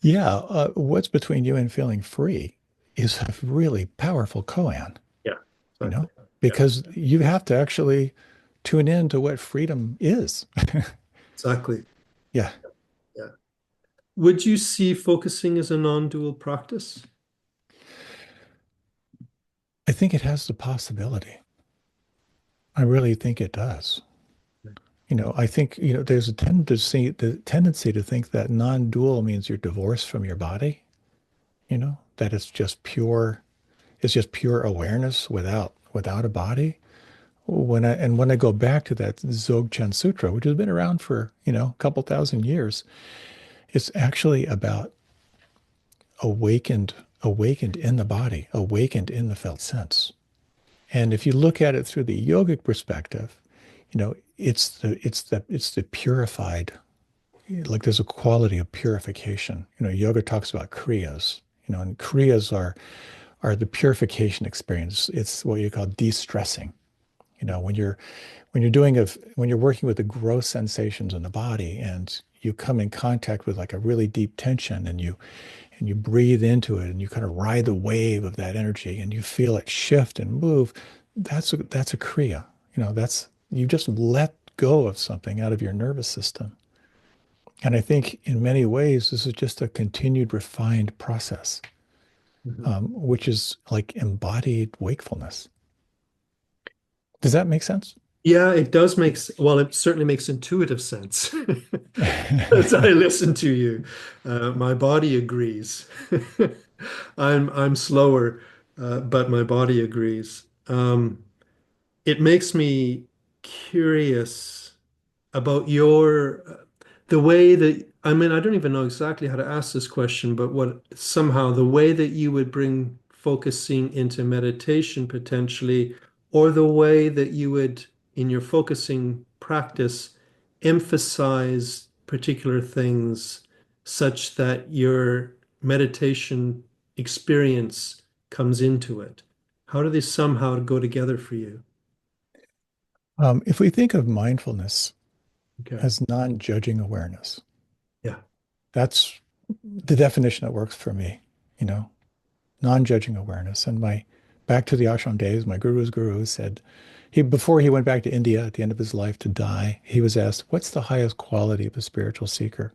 yeah. What's between you and feeling free is a really powerful koan, Yeah. you Exactly. know, Yeah. because you have to actually tune in to what freedom is. Exactly. Yeah, Yeah. Would you see focusing as a non-dual practice? I think it has the possibility. I really think it does. I think, there's a tendency to think that non-dual means you're divorced from your body, that it's just pure awareness without a body. When I go back to that Dzogchen Sutra, which has been around for, a couple thousand years, it's actually about awakened in the body, awakened in the felt sense. And if you look at it through the yogic perspective, it's the purified, like there's a quality of purification. Yoga talks about kriyas, and kriyas are the purification experience. It's what you call de-stressing. When you're working with the gross sensations in the body and you come in contact with like a really deep tension and you breathe into it and you kind of ride the wave of that energy and you feel it shift and move, that's a kriya. That's you just let go of something out of your nervous system. And I think in many ways this is just a continued refined process. Mhm. which is like embodied wakefulness. Does that make sense? Yeah, it does make, well, it certainly makes intuitive sense as I listen to you. My body agrees. I'm slower, but my body agrees. It makes me curious about the way that, I mean, I don't even know exactly how to ask this question, but what somehow the way that you would bring focusing into meditation potentially, or the way that you would, in your focusing practice, emphasize particular things such that your meditation experience comes into it. How do they somehow go together for you? If we think of mindfulness Okay. as non-judging awareness, Yeah. that's the definition that works for me, you know, non-judging awareness. And my back to the ashram days, my guru's guru said before he went back to India at the end of his life to die, he was asked, "What's the highest quality of a spiritual seeker?"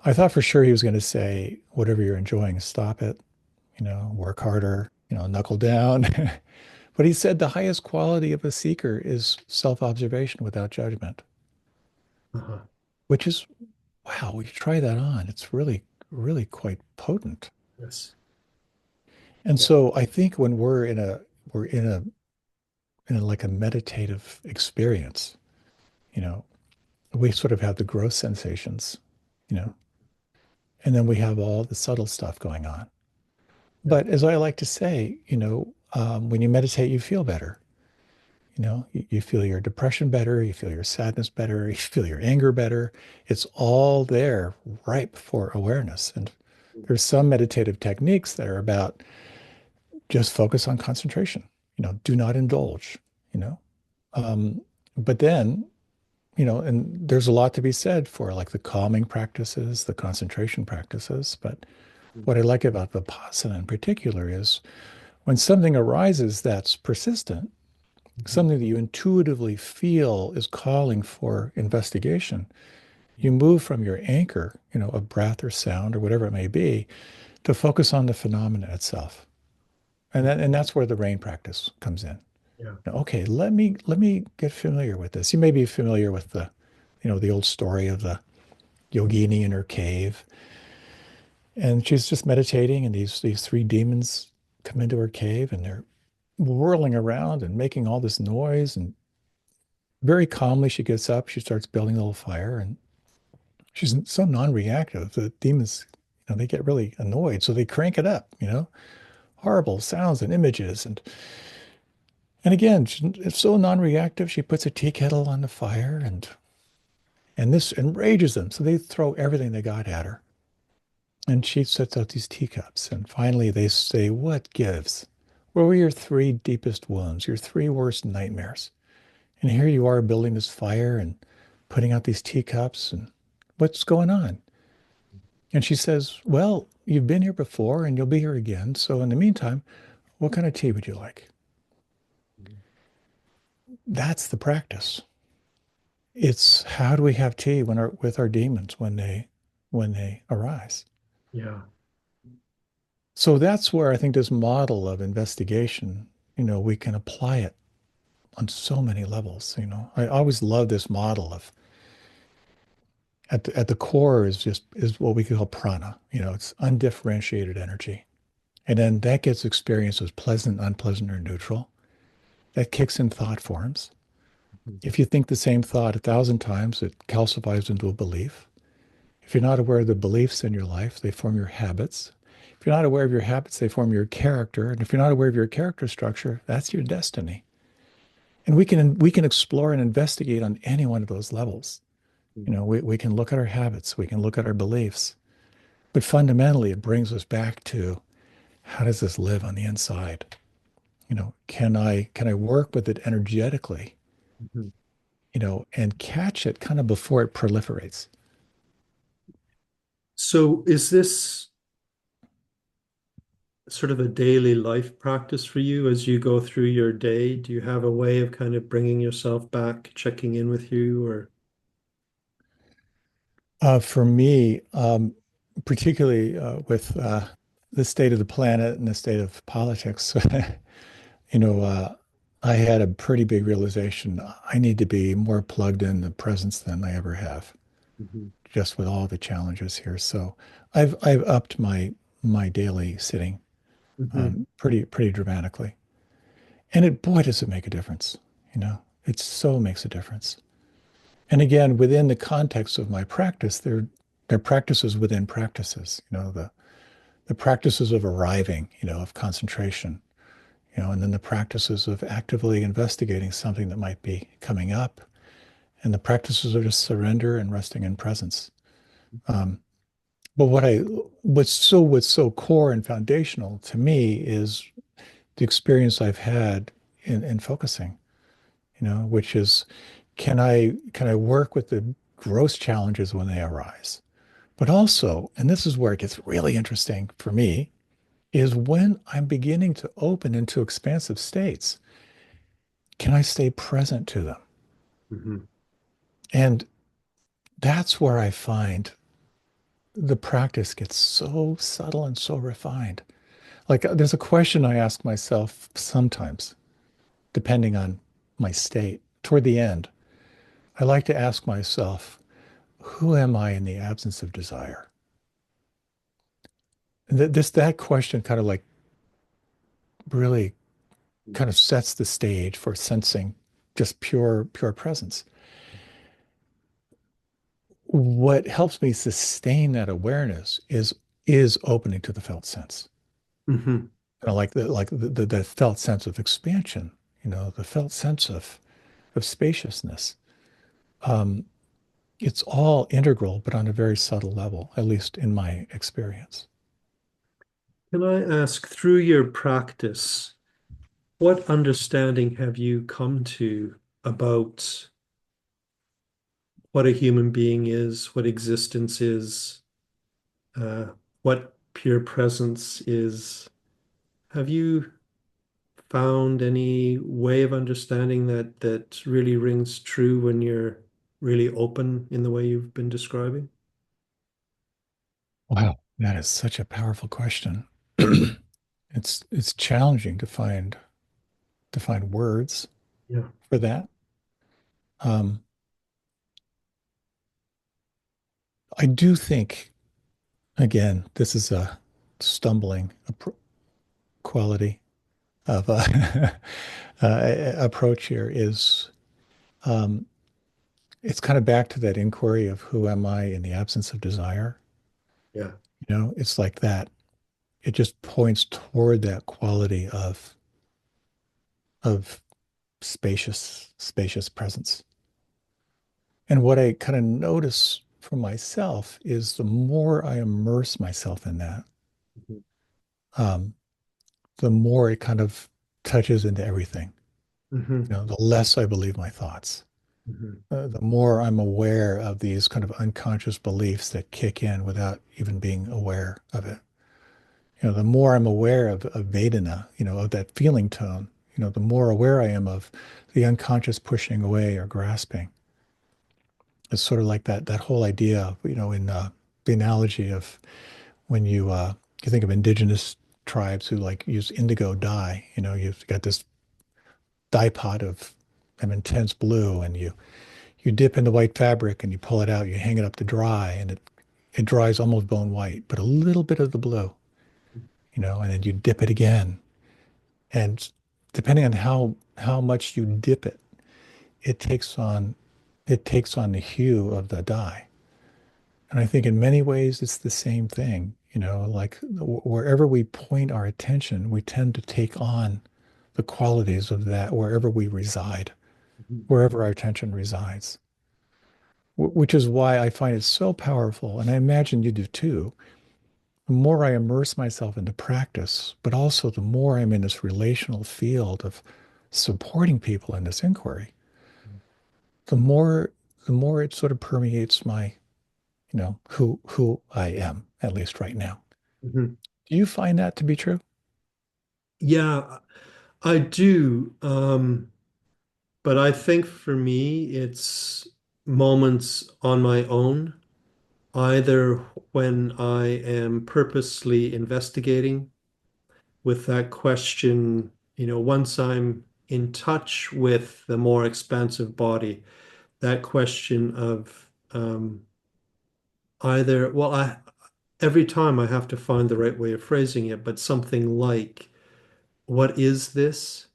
I thought for sure he was going to say, "Whatever you're enjoying, stop it, work harder, knuckle down." But he said the highest quality of a seeker is self-observation without judgment, Uh-huh. which is, wow, we should try that on. It's really, really quite potent. Yes. And Yeah. so I think when we're in a like a meditative experience, you know, we sort of have the gross sensations, you know, and then we have all the subtle stuff going on. Yeah. But as I like to say, when you meditate, you feel better. You feel your depression better, you feel your sadness better, you feel your anger better. It's all there, ripe for awareness. And there's some meditative techniques that are about just focus on concentration, do not indulge, you know. Um, but then, and there's a lot to be said for like the calming practices, the concentration practices. But what I like about Vipassana in particular is when something arises that's persistent, Mhm. something that you intuitively feel is calling for investigation, you move from your anchor, a breath or sound or whatever it may be, to focus on the phenomena itself. And that's where the rain practice comes in. Yeah. Okay, let me get familiar with this. You may be familiar with the old story of the yogini in her cave, and she's just meditating, and these three demons come into her cave, and they're whirling around and making all this noise. And very calmly, she gets up, she starts building a little fire, and she's so non-reactive. The demons, they get really annoyed, so they crank it up. Horrible sounds and images, and again, it's so non-reactive. She puts a tea kettle on the fire, and this enrages them. So they throw everything they got at her. And she sets out these teacups. And finally they say, "What gives? What were your three deepest wounds, your three worst nightmares? And here you are building this fire and putting out these teacups. And what's going on?" And she says, "Well, you've been here before and you'll be here again. So in the meantime, what kind of tea would you like?" That's the practice. It's how do we have tea with our demons when they arise. Yeah. So that's where I think this model of investigation, we can apply it on so many levels. I always love this model of at the core is what we call prana. It's undifferentiated energy. And then that gets experienced as pleasant, unpleasant, or neutral. That kicks in thought forms. Mhm. If you think the same thought 1,000 times, it calcifies into a belief. If you're not aware of the beliefs in your life, they form your habits. If you're not aware of your habits, they form your character. And if you're not aware of your character structure, that's your destiny. And we can explore and investigate on any one of those levels. We can look at our habits, we can look at our beliefs, but fundamentally it brings us back to how does this live on the inside? Can I work with it energetically, Mhm. and catch it kind of before it proliferates? So is this sort of a daily life practice for you as you go through your day? Do you have a way of kind of bringing yourself back, checking in with you, or? For me, particularly with the state of the planet and the state of politics, you know, I had a pretty big realization. I need to be more plugged in the presence than I ever have, Mhm. just with all the challenges here. So I've upped my daily sitting Mhm. pretty dramatically. And it, boy, does it make a difference. You know, it so makes a difference. And again, within the context of my practice, they're practices within practices. You know, the practices of arriving, you know, of concentration, you know, and then the practices of actively investigating something that might be coming up, and the practices of just surrender and resting in presence. Um, but what's so core and foundational to me is the experience I've had in focusing, you know, which is can I work with the gross challenges when they arise? But also, and this is where it gets really interesting for me, is when I'm beginning to open into expansive states, can I stay present to them? Mhm. And that's where I find the practice gets so subtle and so refined. Like there's a question I ask myself sometimes, depending on my state. Toward the end, I like to ask myself, who am I in the absence of desire? And that question kind of like really kind of sets the stage for sensing just pure presence. What helps me sustain that awareness is opening to the felt sense. Mhm. You know, like the felt sense of expansion, you know, the felt sense of spaciousness. Um, it's all integral, but on a very subtle level, at least in my experience. Can I ask, through your practice, what understanding have you come to about what a human being is, what existence is, uh, what pure presence is? Have you found any way of understanding that really rings true when you're really open in the way you've been describing? Wow, that is such a powerful question. It's challenging to find words Yeah. for that. Um, I do think, again, this is a stumbling quality of approach here is um, it's kind of back to that inquiry of who am I in the absence of desire? Yeah. You know, it's like that. It just points toward that quality of spacious presence. And what I kind of notice for myself is the more I immerse myself in that, Mhm. um, the more it kind of touches into everything. You Mhm. know, the less I believe my thoughts, Mhm. the more I'm aware of these kind of unconscious beliefs that kick in without even being aware of it. You know, the more I'm aware of Vedana, you know, of that feeling tone, you know, the more aware I am of the unconscious pushing away or grasping. It's sort of like that whole idea of, you know, in the analogy of when you think of indigenous tribes who like use indigo dye, you know, you've got this dye pot of intense blue, and you dip in the white fabric and you pull it out, you hang it up to dry, and it dries almost bone white, but a little bit of the blue, you know, and then you dip it again. And depending on how much you dip it, it takes on it takes on the hue of the dye. And I think in many ways it's the same thing, you know, like wherever we point our attention, we tend to take on the qualities of that wherever we reside, Mhm. wherever our attention resides. Which is why I find it so powerful, and I imagine you do too. The more I immerse myself into practice, but also the more I'm in this relational field of supporting people in this inquiry, the more the more it sort of permeates my, you know, who I am, at least right now. Mhm. Do you find that to be true? Yeah, I do. But I think for me, it's moments on my own either when I am purposely investigating with that question, once I'm in touch with the more expansive body, that question of either, well, every time I have to find the right way of phrasing it, but something like, what is this?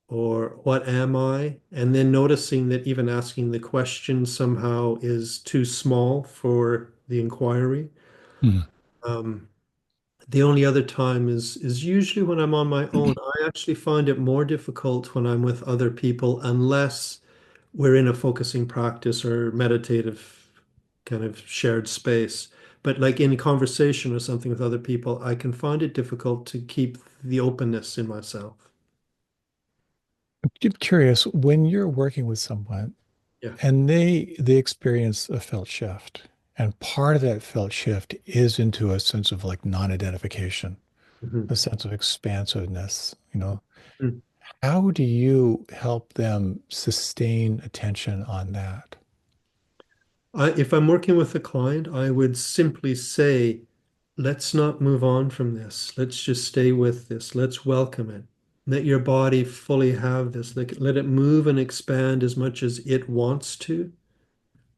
Or what am I? And then noticing that even asking the question somehow is too small for the inquiry. Mm. Um, the only other time is usually when I'm on my own. I actually find it more difficult when I'm with other people, unless we're in a focusing practice or meditative kind of shared space. But like in conversation or something with other people, I can find it difficult to keep the openness in myself. I'm curious, when you're working with someone Yeah. and they experience a felt shift, and part of that felt shift is into a sense of like non-identification, Mhm. a sense of expansiveness, you know, Mm. how do you help them sustain attention on that? If I'm working with a client, I would simply say, let's not move on from this. Let's just stay with this. Let's welcome it. Let your body fully have this. Let it move and expand as much as it wants to.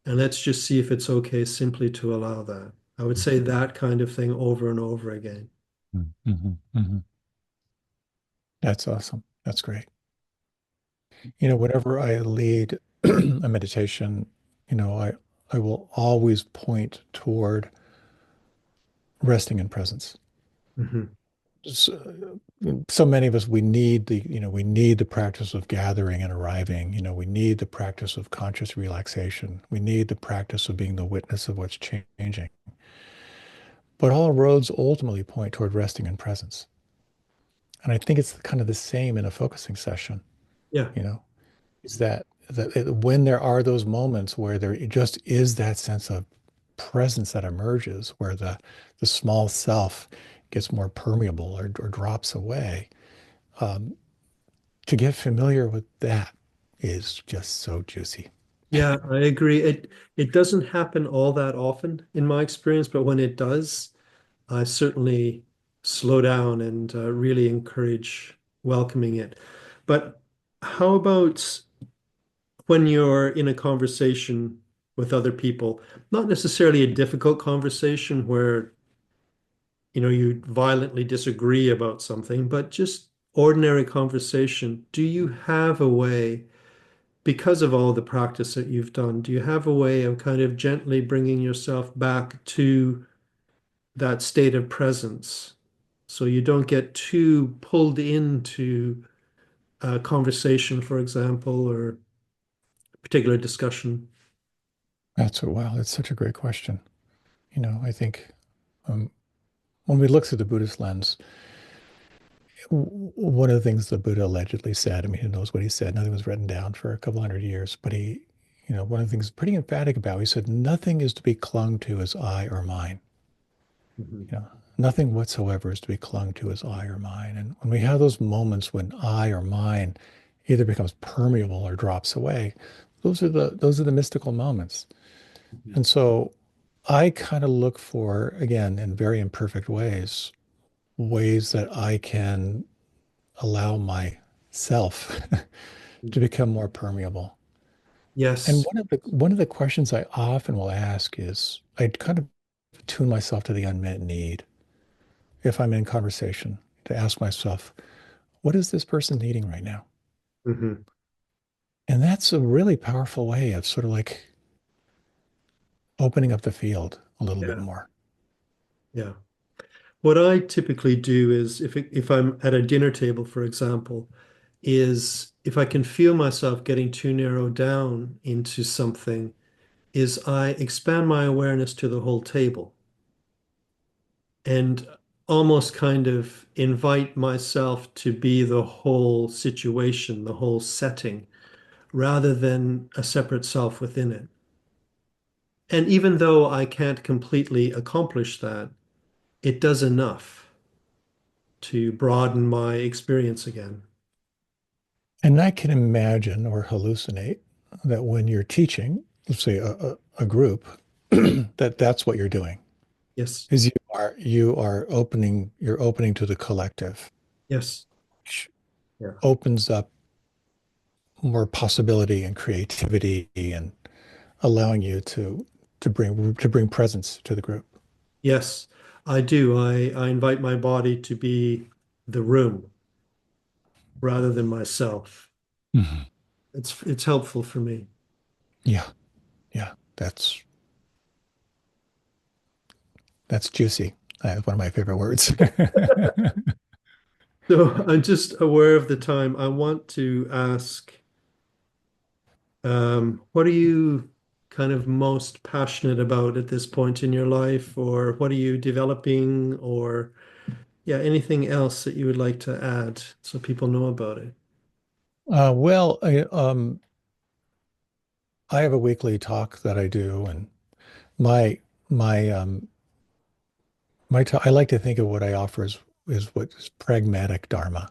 And let's just see if it's okay simply to allow that. I would say that kind of thing over and over again. Mm-hmm. Hmm. That's awesome. That's great. You know, whenever I lead a meditation, you know, I will always point toward resting in presence. Hmm. So, so many of us, we need we need the practice of gathering and arriving. You know, we need the practice of conscious relaxation. We need the practice of being the witness of what's changing. But all roads ultimately point toward resting in presence. And I think it's kind of the same in a focusing session, Yeah. you know, is that when there are those moments where there just is that sense of presence that emerges, where the small self gets more permeable or drops away, um, to get familiar with that is just so juicy. Yeah, I agree. It doesn't happen all that often in my experience, but when it does, I certainly slow down and really encourage welcoming it. But how about when you're in a conversation with other people, not necessarily a difficult conversation where, you violently disagree about something, but just ordinary conversation. Do you have a way, because of all the practice that you've done, do you have a way of kind of gently bringing yourself back to that state of presence so you don't get too pulled into a conversation, for example, or a particular discussion? Wow, that's such a great question. You know, I think um, when we look through the Buddhist lens, one of the things the Buddha allegedly said, I mean, who knows what he said? Nothing was written down for a couple hundred years, but one of the things pretty emphatic about, he said, nothing is to be clung to as I or mine. Mhm. You know, nothing whatsoever is to be clung to as I or mine. And when we have those moments when I or mine either becomes permeable or drops away, those are the mystical moments. Mhm. And so I kind of look for, again, in very imperfect ways that I can allow myself to become more permeable. And Yes. one of the questions I often will ask is I kind of tune myself to the unmet need if I'm in conversation to ask myself, what is this person needing right now? Hmm. And that's a really powerful way of sort of like opening up the field a little bit Yeah. more. Yeah. What I typically do is if I'm at a dinner table, for example, is if I can feel myself getting too narrowed down into something, is I expand my awareness to the whole table and almost kind of invite myself to be the whole situation, the whole setting, rather than a separate self within it. And even though I can't completely accomplish that, it does enough to broaden my experience again. And I can imagine or hallucinate that when you're teaching, let's say a group, that's what you're doing. Yes. Is you are opening to the collective, Yes. which Yeah. opens up more possibility and creativity and allowing you to bring presence to the group. Yes, I do. I invite my body to be the room rather than myself. Mhm. It's helpful for me. Yeah, yeah, that's juicy. That's one of my favorite words. So I'm just aware of the time. I want to ask, what are you kind of most passionate about at this point in your life, or what are you developing, or yeah, anything else that you would like to add so people know about it? Well, I have a weekly talk that I do, and my my I like to think of what I offer is what is pragmatic dharma.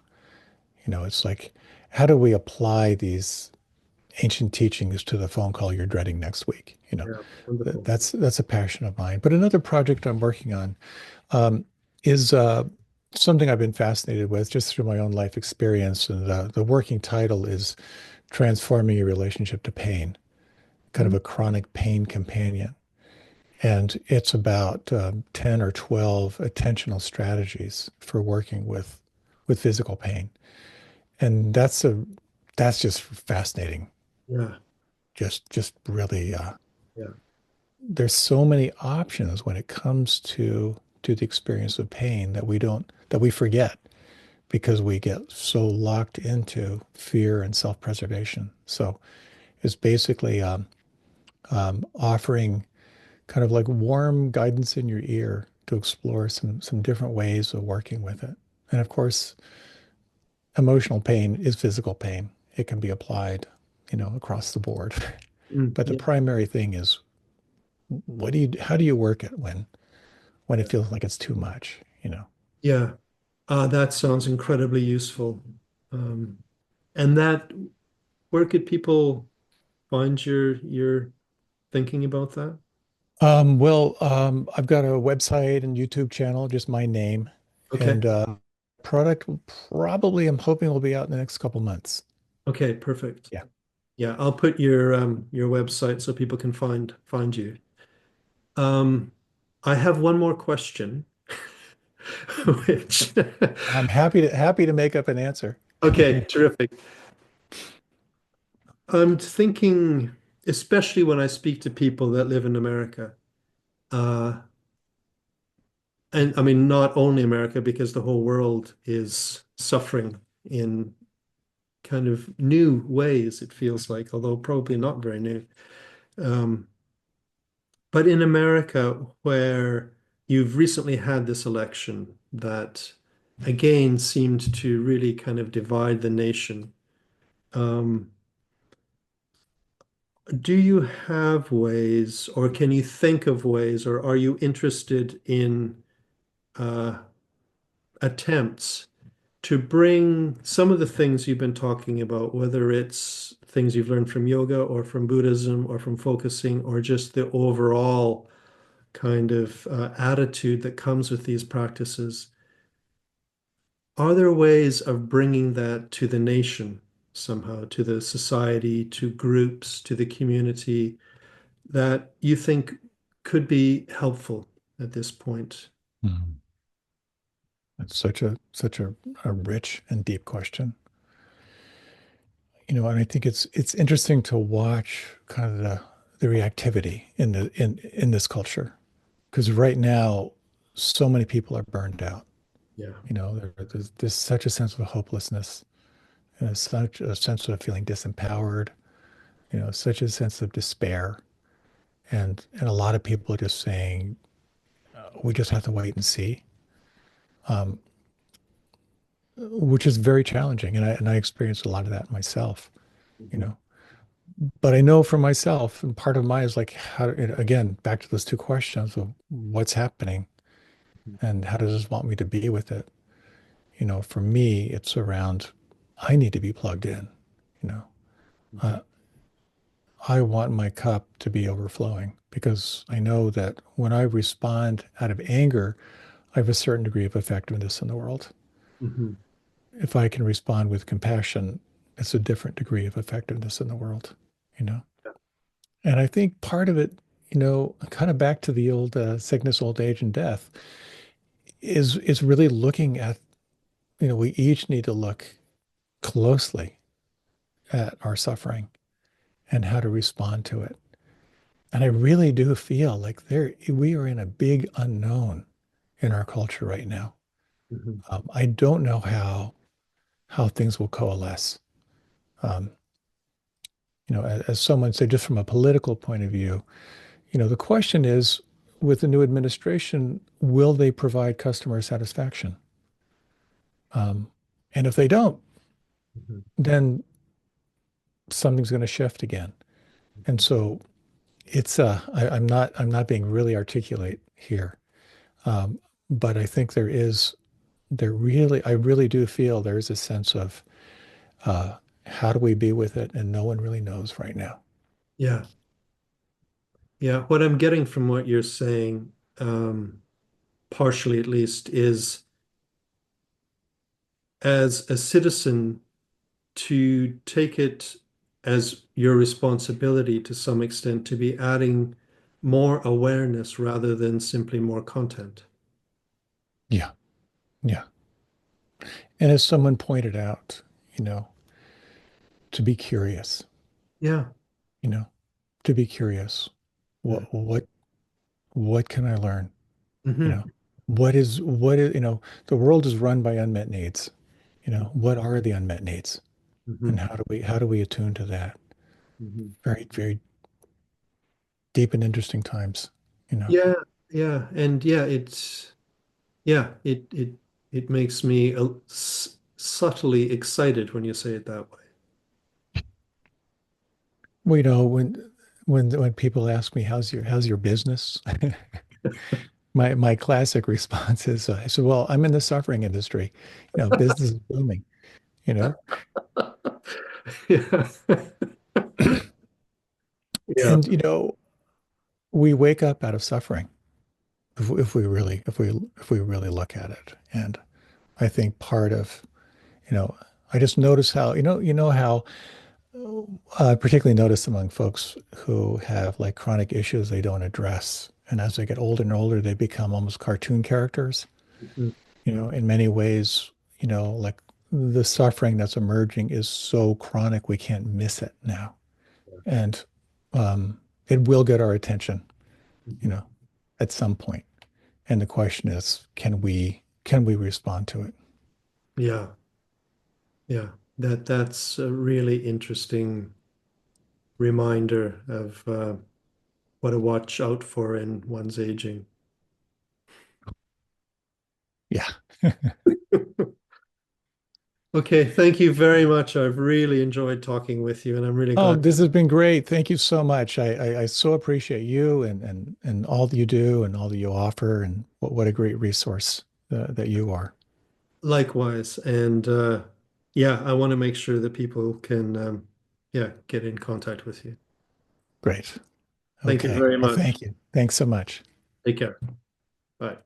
It's like, how do we apply these ancient teachings to the phone call you're dreading next week? Yeah, wonderful. That's a passion of mine. But another project I'm working on um, is something I've been fascinated with just through my own life experience, and the working title is Transforming Your Relationship to Pain, kind of Mm, a chronic pain companion. And it's about 10 or 12 attentional strategies for working with physical pain. And that's just fascinating. yeah, Just really yeah. there's so many options when it comes to the experience of pain that we forget because we get so locked into fear and self-preservation. So it's basically offering kind of like warm guidance in your ear to explore some different ways of working with it. And of course, emotional pain is physical pain. It can be applied, across the board. Mm, But the yeah, primary thing is how do you work it when it feels like it's too much? yeah. That sounds incredibly useful. Um, and that, where could people find your thinking about that? Well, I've got a website and YouTube channel, just my name, Okay. and product will probably I'm hoping will be out in the next couple months. Okay, perfect. Yeah. Yeah, I'll put your website so people can find you. Um, I have one more question, which I'm happy to make up an answer. okay, terrific. I'm thinking, especially when I speak to people that live in America, uh, and I mean not only America, because the whole world is suffering in kind of new ways, it feels like, although probably not very new. Um, but in America, where you've recently had this election that again seemed to really kind of divide the nation, um, do you have ways, or can you think of ways, or are you interested in uh, attempts to bring some of the things you've been talking about, whether it's things you've learned from yoga or from Buddhism or from focusing, or just the overall kind of attitude that comes with these practices? Are there ways of bringing that to the nation somehow, to the society, to groups, to the community that you think could be helpful at this point? Mhm. It's such a rich and deep question. And I think it's interesting to watch kind of the reactivity in this culture. Because right now, so many people are burned out. Yeah. There's such a sense of hopelessness and such a sense of feeling disempowered, such a sense of despair. And a lot of people are just saying, we just have to wait and see, um, which is very challenging. And I experienced a lot of that myself, you Mhm. know. But I know for myself, and part of mine is like, again, back to those two questions of what's happening and how does this want me to be with it? For me, it's around, I need to be plugged in, you know. Mhm. Uh, I want my cup to be overflowing because I know that when I respond out of anger, I have a certain degree of effectiveness in the world. Hmm. If I can respond with compassion, it's a different degree of effectiveness in the world, you know? And I think part of it, kind of back to the old sickness, old age, and death, is really looking at, we each need to look closely at our suffering and how to respond to it. And I really do feel like we are in a big unknown in our culture right now. Hmm. I don't know how things will coalesce. Um, as someone said, just from a political point of view, the question is, with the new administration, will they provide customer satisfaction? Um, and if they don't, Hmm. then something's going to shift again. And so I'm not being really articulate here, um, but I think I really do feel there is a sense of uh, how do we be with it, and no one really knows right now. Yeah. Yeah. What I'm getting from what you're saying, partially at least, is as a citizen to take it as your responsibility to some extent to be adding more awareness rather than simply more content. Yeah, yeah. And as someone pointed out, you know, to be curious, Yeah. you know, to be curious. Yeah. What can I learn? You Hmm. know, the world is run by unmet needs. What are the unmet needs? Hmm. And how do we attune to that? Hmm. Very, very deep and interesting times, you know. Yeah. Yeah. And yeah, it makes me subtly excited when you say it that way. Well, when people ask me how's your business, my classic response is I said, well, I'm in the suffering industry. Business is booming, you know. Yeah. Yeah. And we wake up out of suffering if we really look at it. And I think part of, you know, I just notice how, how I particularly notice among folks who have like chronic issues they don't address. And as they get older and older, they become almost cartoon characters. Mhm. In many ways, like the suffering that's emerging is so chronic, we can't miss it now. And it will get our attention, you Mhm. know, at some point. And the question is, can we respond to it? Yeah. Yeah. That's a really interesting reminder of what to watch out for in one's aging. Yeah. Okay, thank you very much. I've really enjoyed talking with you, and I'm really Oh, glad. this has been great. Thank you so much. I so appreciate you and all that you do and all that you offer and what a great resource that you are. Likewise, and yeah, I want to make sure that people can, yeah, get in contact with you. Great. Thank you Okay. very Well, much. thank you. Thanks so much. Take care. Bye.